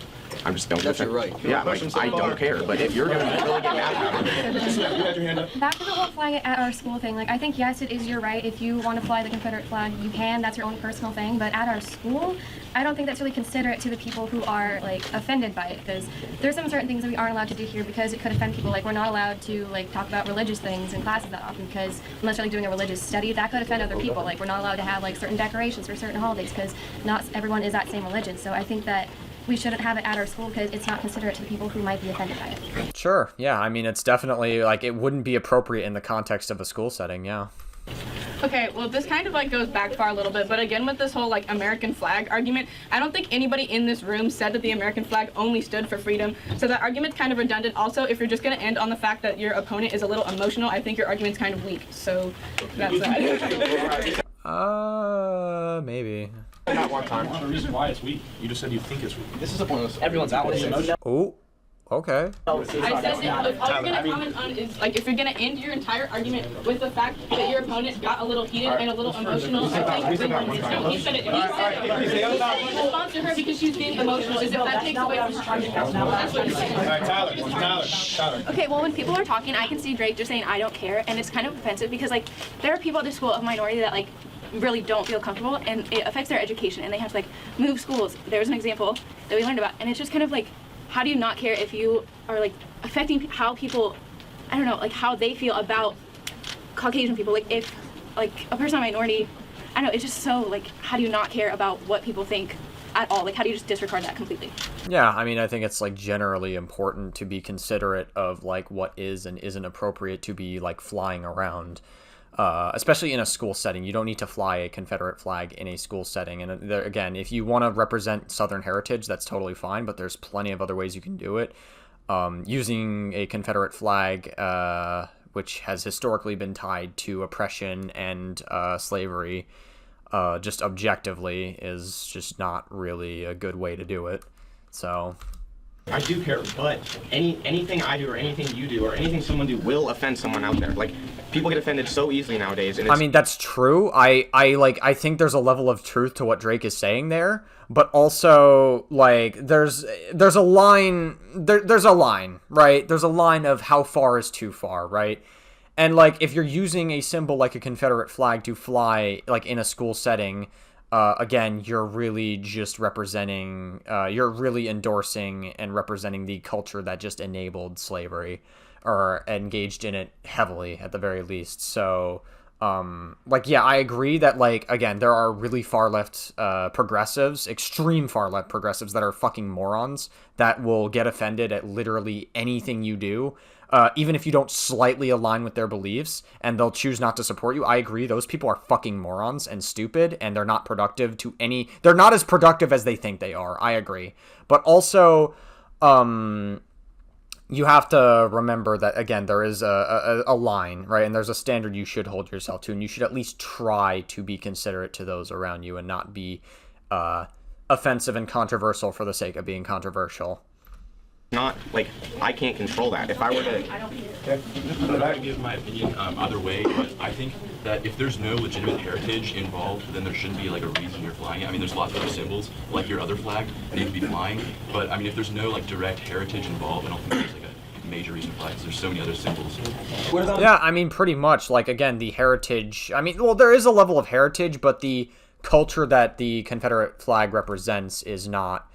I'm just don't. That's your right. Yeah, like, I don't care, but if you're gonna really get mad about it, you had your hand up. Back to the whole flying it at our school thing, like I think yes, it is your right. If you want to fly the Confederate flag, you can. That's your own personal thing. But at our school, I don't think that's really considerate to the people who are like offended by it, because there's some certain things that we aren't allowed to do here because it could offend people. Like we're not allowed to like talk about religious things in classes that often, because unless you're like doing a religious study, that could offend other people. Like we're not allowed to have like certain decorations for certain holidays because not everyone is that same religion. So I think that we shouldn't have it at our school because it's not considerate to the people who might be offended by it. Sure, yeah. I mean, it's definitely, like, it wouldn't be appropriate in the context of a school setting, yeah. Okay, well, this kind of like goes back far a little bit, but again with this whole like American flag argument, I don't think anybody in this room said that the American flag only stood for freedom, so that argument's kind of redundant. Also, if you're just going to end on the fact that your opponent is a little emotional, I think your argument's kind of weak, so that's that. Maybe. Not one time. The reason why it's weak. You just said you think it's weak. This is a point of everyone's out. Oh, okay. I said that if all you're going to comment on is, like, if you're going to end your entire argument with the fact that your opponent got a little heated and a little emotional, I think he said it. He said it. Response to her because she's being emotional is if that takes away from her argument. That's what he's saying. Tyler. Okay, well, when people are talking, I can see Drake just saying, I don't care, and it's kind of offensive because, like, there are people at this school of minority that, like, really don't feel comfortable, and it affects their education, and they have to, like, move schools. There was an example that we learned about, and it's just kind of, like, how do you not care if you are, like, affecting how people, I don't know, like, how they feel about Caucasian people? Like, if, like, a person of minority, I don't know, it's just so, like, how do you not care about what people think at all? Like, how do you just disregard that completely? Yeah, I mean, I think it's, like, generally important to be considerate of, like, what is and isn't appropriate to be, like, flying around. Especially in a school setting. You don't need to fly a Confederate flag in a school setting. And there, again, if you want to represent Southern heritage, that's totally fine, but there's plenty of other ways you can do it. Using a Confederate flag, which has historically been tied to oppression and slavery, just objectively, is just not really a good way to do it. So I do care, but anything I do or anything you do or anything someone do will offend someone out there. Like, people get offended so easily nowadays. And I mean, that's true. I think there's a level of truth to what Drake is saying there, but also, like, there's a line, there's a line, right? There's a line of how far is too far, right? And, like, if you're using a symbol like a Confederate flag to fly, like, in a school setting, again, you're really just representing, you're really endorsing and representing the culture that just enabled slavery, or engaged in it heavily, at the very least. So, Like, yeah, I agree that, like, again, there are really far left progressives, extreme far left progressives that are fucking morons that will get offended at literally anything you do, even if you don't slightly align with their beliefs, and they'll choose not to support you. I agree, those people are fucking morons and stupid, and they're not productive to any... They're not as productive as they think they are. I agree. But also, you have to remember that, again, there is a line, right? And there's a standard you should hold yourself to, and you should at least try to be considerate to those around you and not be offensive and controversial for the sake of being controversial. Not, like, I can't control that. If I were to... I'm not going to give my opinion either way, but I think that if there's no legitimate heritage involved, then there shouldn't be, like, a reason you're flying it. I mean, there's lots of other symbols, like your other flag, that need to be flying. But, I mean, if there's no, like, direct heritage involved, I don't think there's, like, a major reason to fly, because there's so many other symbols. Yeah, I mean, pretty much. Like, again, the heritage... I mean, well, there is a level of heritage, but the culture that the Confederate flag represents is not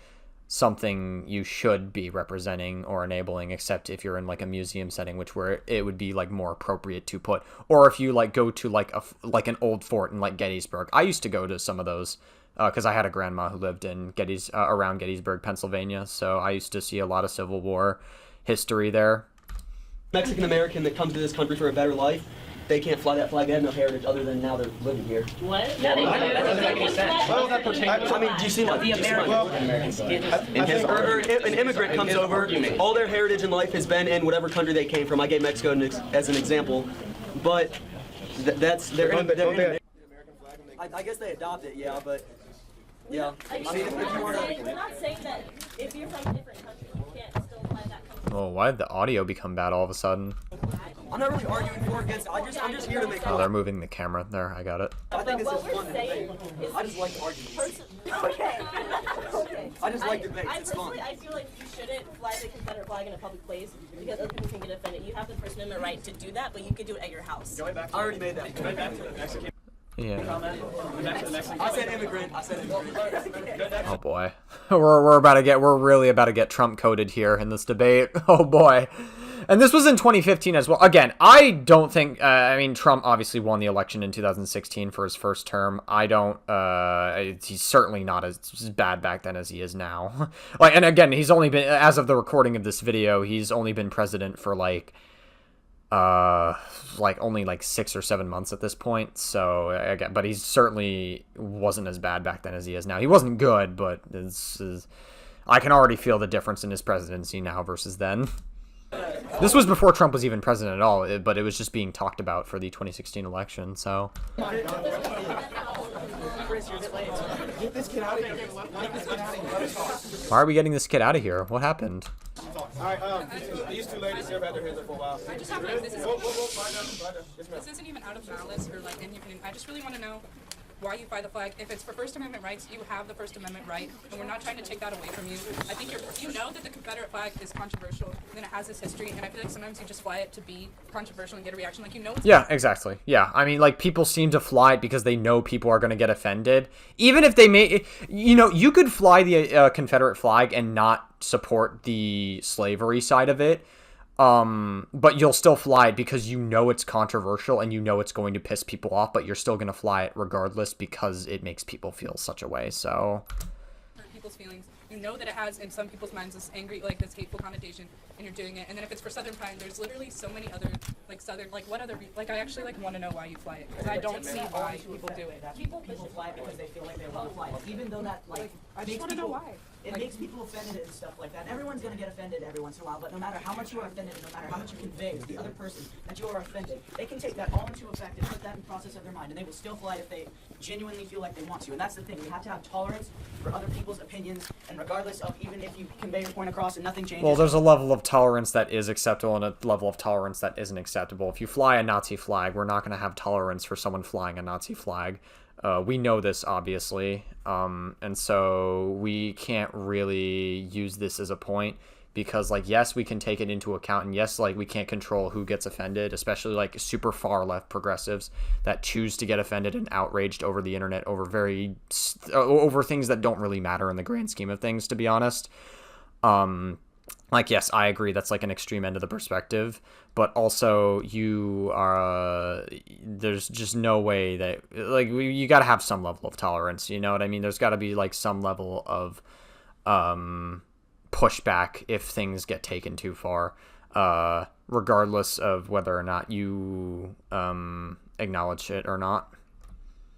something you should be representing or enabling, except if you're in like a museum setting, which where it would be like more appropriate to put, or if you like go to like an old fort in like Gettysburg. I used to go to some of those because I had a grandma who lived in around Gettysburg, Pennsylvania, so I used to see a lot of Civil War history there. Mexican American that comes to this country for a better life, they can't fly that flag. They have no heritage other than now they're living here. What? Yeah, that doesn't make any sense. Well, that pertains. I mean, do you see like the an immigrant comes over, all their heritage in life has been in whatever country they came from. I gave Mexico as an example, but that's their. I guess they adopt it, yeah, but yeah. I mean, we're not saying that if you're from a different country, you can't still fly that country. Oh, why did the audio become bad all of a sudden? I'm not really arguing for or against. I'm just here to make. Oh, they're moving the camera. There, I got it. I think this is fun debate. I just like arguments. Okay. I just like debates. I It's fun. I feel like you shouldn't fly the Confederate flag in a public place because other people can get offended. You have the First Amendment right to do that, but you could do it at your house. I already made that. Yeah. I said immigrant. Oh boy, we're really about to get Trump coded here in this debate. Oh boy. And this was in 2015 as well. Again, I don't think, I mean, Trump obviously won the election in 2016 for his first term. I don't, he's certainly not as bad back then as he is now. Like, and again, he's only been, as of the recording of this video, he's only been president for only 6 or 7 months at this point. So, again, but he certainly wasn't as bad back then as he is now. He wasn't good, but I can already feel the difference in his presidency now versus then. This was before Trump was even president at all, but it was just being talked about for the 2016 election, so... Get this kid out of here. Why are we getting this kid out of here? What happened? Alright, these two ladies here have had their hands up for a while. I just have this isn't even out of malice or like any opinion. I just really want to know why you fly the flag. If it's for First Amendment rights, you have the First Amendment right, and we're not trying to take that away from you. I think you know that the Confederate flag is controversial, and it has this history, and I feel like sometimes you just fly it to be controversial and get a reaction. Like, you know it's... Yeah, exactly. Yeah, I mean, like, people seem to fly it because they know people are going to get offended. Even if they may... You know, you could fly the Confederate flag and not support the slavery side of it, but you'll still fly it because you know it's controversial and you know it's going to piss people off, but you're still going to fly it regardless because it makes people feel such a way, so... Hurt people's feelings. You know that it has, in some people's minds, this angry, like, this hateful connotation, and you're doing it. And then if it's for Southern Pride, there's literally so many other, like, Southern, like, what other, like, I actually, like, want to know why you fly it, because I don't see why people do it. People fly it because they feel like they want to fly it, even though that, like, I just want to know why. It makes people offended and stuff like that. And everyone's going to get offended every once in a while, but no matter how much you are offended, no matter how much you convey to the other person that you are offended, they can take that all into effect and put that in the process of their mind, and they will still fly it if they genuinely feel like they want to. And that's the thing. We have to have tolerance for other people's opinions, and regardless of even if you convey your point across and nothing changes. Well, there's a level of tolerance that is acceptable and a level of tolerance that isn't acceptable. If you fly a Nazi flag, we're not going to have tolerance for someone flying a Nazi flag. We know this, obviously, and so we can't really use this as a point because, like, yes, we can take it into account, and yes, like, we can't control who gets offended, especially, like, super far left progressives that choose to get offended and outraged over the internet over over things that don't really matter in the grand scheme of things, to be honest. Like, yes, I agree that's like an extreme end of the perspective, but also you are, there's just no way that, like, you got to have some level of tolerance, you know what I mean? There's got to be like some level of pushback if things get taken too far, regardless of whether or not you acknowledge it or not.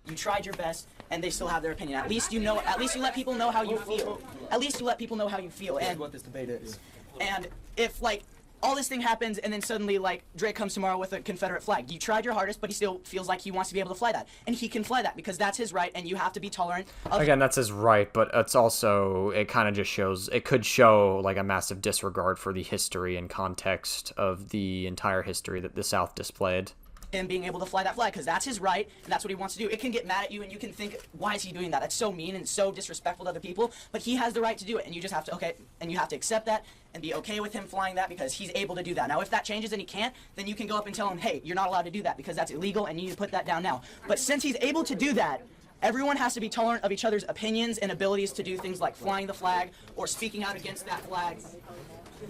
You tried your best, and they still have their opinion. At least you know. At least you let people know how you feel. At least you let people know how you feel. And what this debate is. And if like all this thing happens, and then suddenly like Drake comes tomorrow with a Confederate flag, you tried your hardest, but he still feels like he wants to be able to fly that, and he can fly that because that's his right, and you have to be tolerant of. Again, that's his right, but it's also, it kind of just shows, it could show like a massive disregard for the history and context of the entire history that the South displayed. Him being able to fly that flag because that's his right and that's what he wants to do. It can get mad at you and you can think, why is he doing that? That's so mean and so disrespectful to other people, but he has the right to do it, and you just have to, and you have to accept that and be okay with him flying that because he's able to do that. Now if that changes and he can't, then you can go up and tell him, hey, you're not allowed to do that because that's illegal and you need to put that down now. But since he's able to do that, everyone has to be tolerant of each other's opinions and abilities to do things like flying the flag or speaking out against that flag.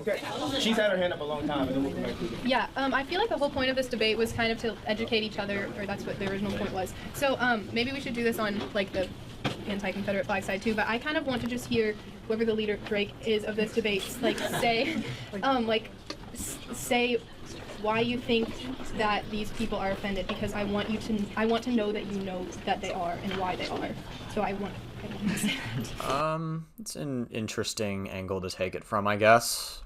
Okay, she's had her hand up a long time. Yeah, I feel like the whole point of this debate was kind of to educate each other, or that's what the original point was. So maybe we should do this on like the anti-Confederate flag side too, but I kind of want to just hear whoever the leader Drake is of this debate, like say why you think that these people are offended, because I want to know that you know that they are and why they are. So I want to say that. It's an interesting angle to take it from, I guess.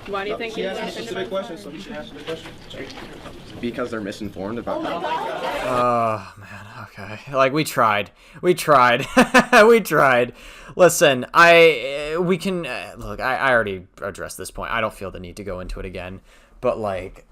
Why do you think she asked a specific question, so we should answer the question. Because they're misinformed about that. Oh, man, okay. Like, we tried. We tried. Listen, we can, look, I already addressed this point. I don't feel the need to go into it again. But, like,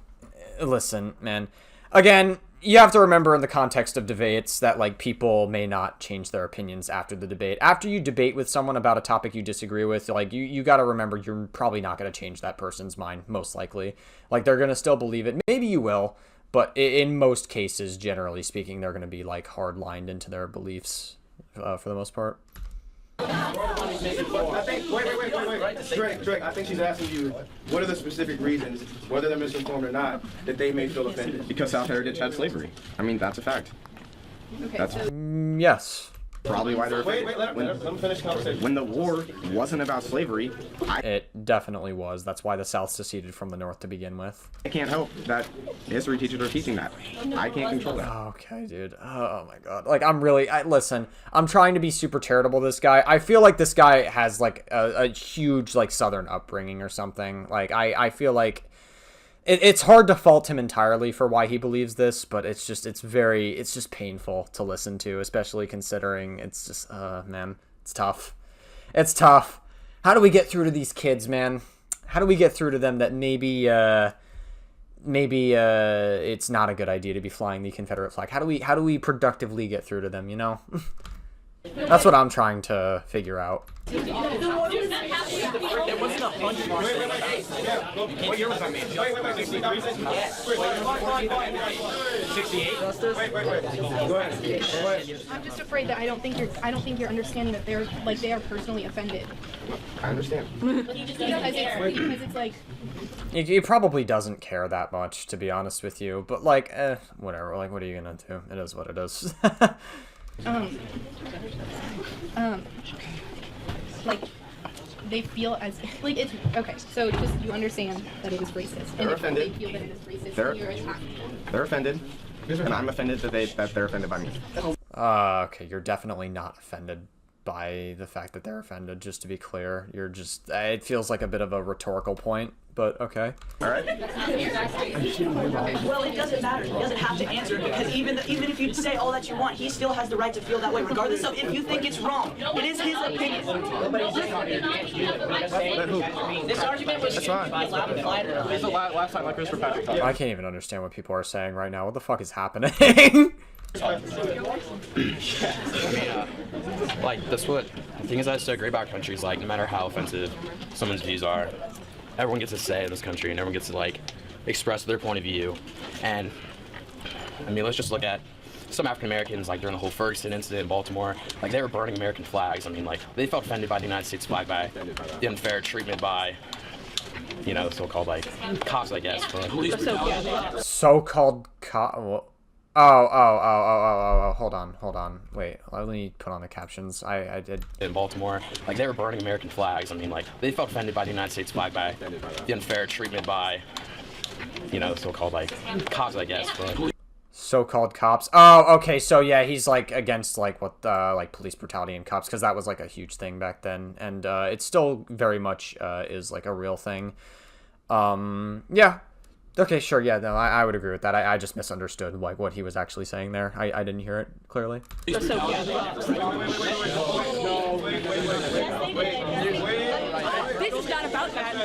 listen, man. Again, you have to remember in the context of debates that, like, people may not change their opinions after the debate. After you debate with someone about a topic you disagree with, like, you got to remember you're probably not going to change that person's mind, most likely. Like, they're going to still believe it. Maybe you will, but in most cases, generally speaking, they're going to be, like, hard-lined into their beliefs for the most part. I think, wait. Drake, I think she's asking you, what are the specific reasons, whether they're misinformed or not, that they may feel offended? Because South Heritage had slavery. I mean, that's a fact. Okay, That's yes. Probably why they're offended. Wait, let me finish the conversation. When the war wasn't about slavery, It definitely was. That's why the South seceded from the North to begin with. I can't help that history teachers are teaching that. I can't control that. Okay, dude. Oh my god. Like, listen, I'm trying to be super charitable to this guy. I feel like this guy has, like, a huge, like, Southern upbringing or something. Like, I feel like it's hard to fault him entirely for why he believes this, but it's just painful to listen to, especially considering it's just, man, it's tough. It's tough. How do we get through to these kids, man? How do we get through to them that maybe it's not a good idea to be flying the Confederate flag? How do we productively get through to them, you know? That's what I'm trying to figure out. It wasn't 100%. What year was that made? 68. Go ahead. I'm just afraid that I don't think you're understanding that they are personally offended. I understand. because it's like. He probably doesn't care that much, to be honest with you. But, like, whatever. Like, what are you gonna do? It is what it is. Like, they feel as like it's okay. So just you understand that it is racist, They're and offended. they feel that it is racist, They're- and you're attacking them. They're offended, and I'm offended that they're offended by me. Okay, you're definitely not offended by the fact that they're offended, just to be clear. You're just, it feels like a bit of a rhetorical point, but okay. All right. Well, it doesn't matter. He doesn't have to answer it because even if you say all that you want, he still has the right to feel that way, regardless of if you think it's wrong. It is his opinion. This argument was That's fine. It's the last time, like Christopher Patrick talked. I can't even understand what people are saying right now. What the fuck is happening? Like, that's what the thing is that's so great about our country is, like, no matter how offensive someone's views are, everyone gets a say in this country and everyone gets to, like, express their point of view. And I mean, let's just look at some African Americans, like during the whole Ferguson incident in Baltimore, like they were burning American flags. I mean, like, they felt offended by the United States flag, by the unfair treatment by you know, so-called like cops, I guess. But So-called Oh, hold on. Wait, let me put on the captions. I did. In Baltimore, like, they were burning American flags. I mean, like, they felt offended by the United States flag, by the unfair treatment by, you know, so-called like cops, I guess. But So-called cops. Oh, okay. So yeah, he's like against like what like police brutality and cops, because that was like a huge thing back then, and it still very much is like a real thing. Yeah. Okay, sure. Yeah, no, I would agree with that. I just misunderstood like what he was actually saying there. I didn't hear it clearly. This is not about that.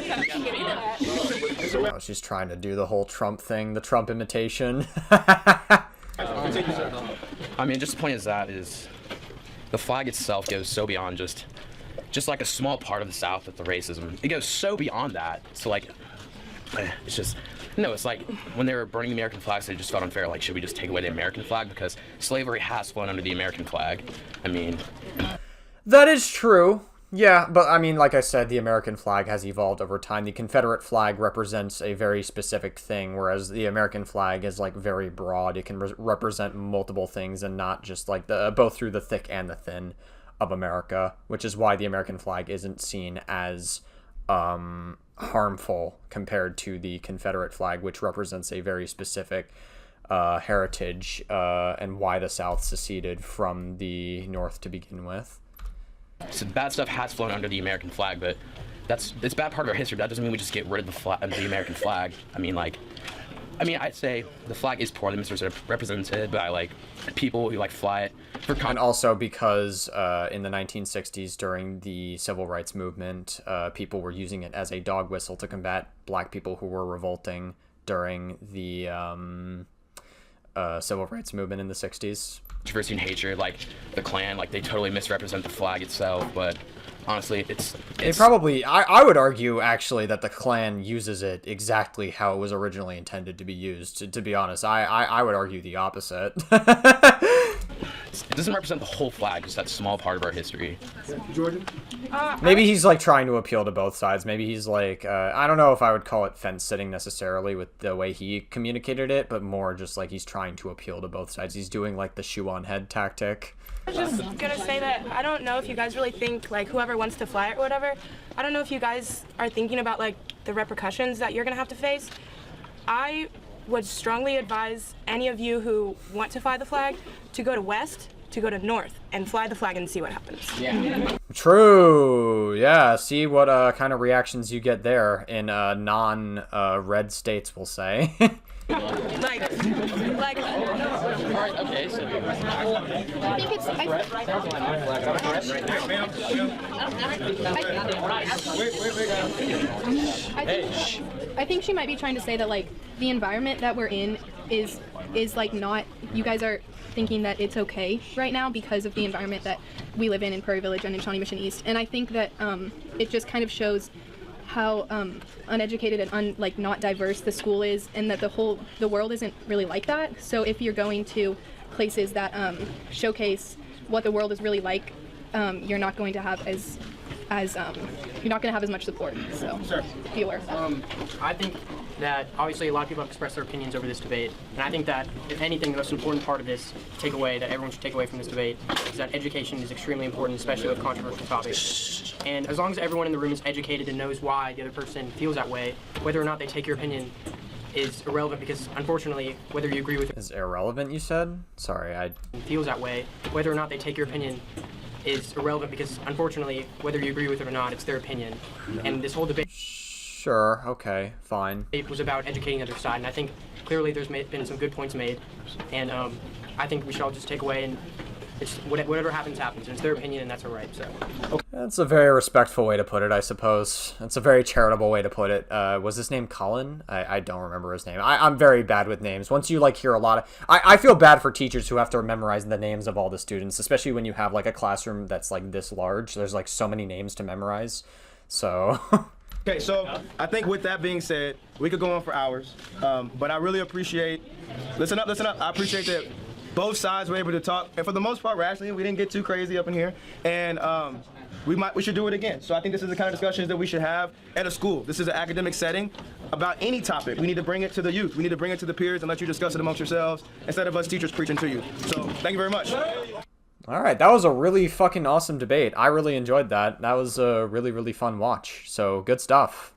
Oh, she's trying to do the whole Trump thing, the Trump imitation. I mean, just the point is that is the flag itself goes so beyond just like a small part of the South with the racism. It goes so beyond that. So like, it's just. No, it's like when they were burning the American flags, they just felt unfair. Like, should we just take away the American flag? Because slavery has flown under the American flag. I mean... That is true. Yeah, but I mean, like I said, the American flag has evolved over time. The Confederate flag represents a very specific thing, whereas the American flag is, like, very broad. It can represent multiple things and not just, like, both through the thick and the thin of America, which is why the American flag isn't seen as... harmful compared to the Confederate flag, which represents a very specific heritage and why the South seceded from the North to begin with. So bad stuff has flown under the American flag, but it's a bad part of our history. That doesn't mean we just get rid of the American flag. I mean, I'd say the flag is poorly misrepresented by, like, people who, like, fly it. And also because in the 1960s, during the Civil Rights Movement, people were using it as a dog whistle to combat black people who were revolting during the Civil Rights Movement in the 60s. Controversy and hatred, like, the Klan, like, they totally misrepresent the flag itself, but... Honestly, it's probably... I would argue, actually, that the Klan uses it exactly how it was originally intended to be used. To be honest, I would argue the opposite. It doesn't represent the whole flag, just that small part of our history. Jordan? Maybe he's, like, trying to appeal to both sides. Maybe he's, like... I don't know if I would call it fence-sitting necessarily with the way he communicated it, but more just, like, he's trying to appeal to both sides. He's doing, like, the shoe-on-head tactic. I was just gonna say that I don't know if you guys really think, like, whoever wants to fly it or whatever, I don't know if you guys are thinking about, like, the repercussions that you're gonna have to face. I would strongly advise any of you who want to fly the flag to go to west, to go to north, and fly the flag and see what happens. Yeah. True. Yeah. See what kind of reactions you get there in non-red states, we'll say. Like. Alright, okay, so... I think it's... I think she might be trying to say that, like, the environment that we're in is like not... You guys are thinking that it's okay right now because of the environment that we live in Prairie Village and in Shawnee Mission East. And I think that it just kind of shows how uneducated and not diverse the school is, and that the world isn't really like that. So if you're going to places that showcase what the world is really like, you're not going to have as much support. So be aware of that. I think that obviously a lot of people have expressed their opinions over this debate, and I think that if anything, the most important part of this takeaway that everyone should take away from this debate is that education is extremely important, especially with controversial topics. And as long as everyone in the room is educated and knows why the other person feels that way, whether or not they take your opinion is irrelevant, because unfortunately, whether you agree with is irrelevant, you said? Sorry, I feels that way, whether or not they take your opinion is irrelevant, because unfortunately, whether you agree with it or not, it's their opinion. And this whole debate... Sure, okay, fine. It was about educating the other side, and I think clearly there's been some good points made, and I think we should all just take away, and it's whatever happens, happens, and it's their opinion, and that's all right, so. Okay. That's a very respectful way to put it, I suppose. That's a very charitable way to put it. Was his name Colin? I don't remember his name. I'm very bad with names. Once you, hear a lot of... I feel bad for teachers who have to memorize the names of all the students, especially when you have, a classroom that's, this large. There's, so many names to memorize, so... Okay, so I think with that being said, we could go on for hours, but I really appreciate, listen up, I appreciate that both sides were able to talk, and for the most part, rationally, we didn't get too crazy up in here, and we should do it again. So I think this is the kind of discussions that we should have at a school. This is an academic setting about any topic. We need to bring it to the youth. We need to bring it to the peers and let you discuss it amongst yourselves instead of us teachers preaching to you. So thank you very much. All right, that was a really fucking awesome debate. I really enjoyed that. That was a really, really fun watch. So good stuff.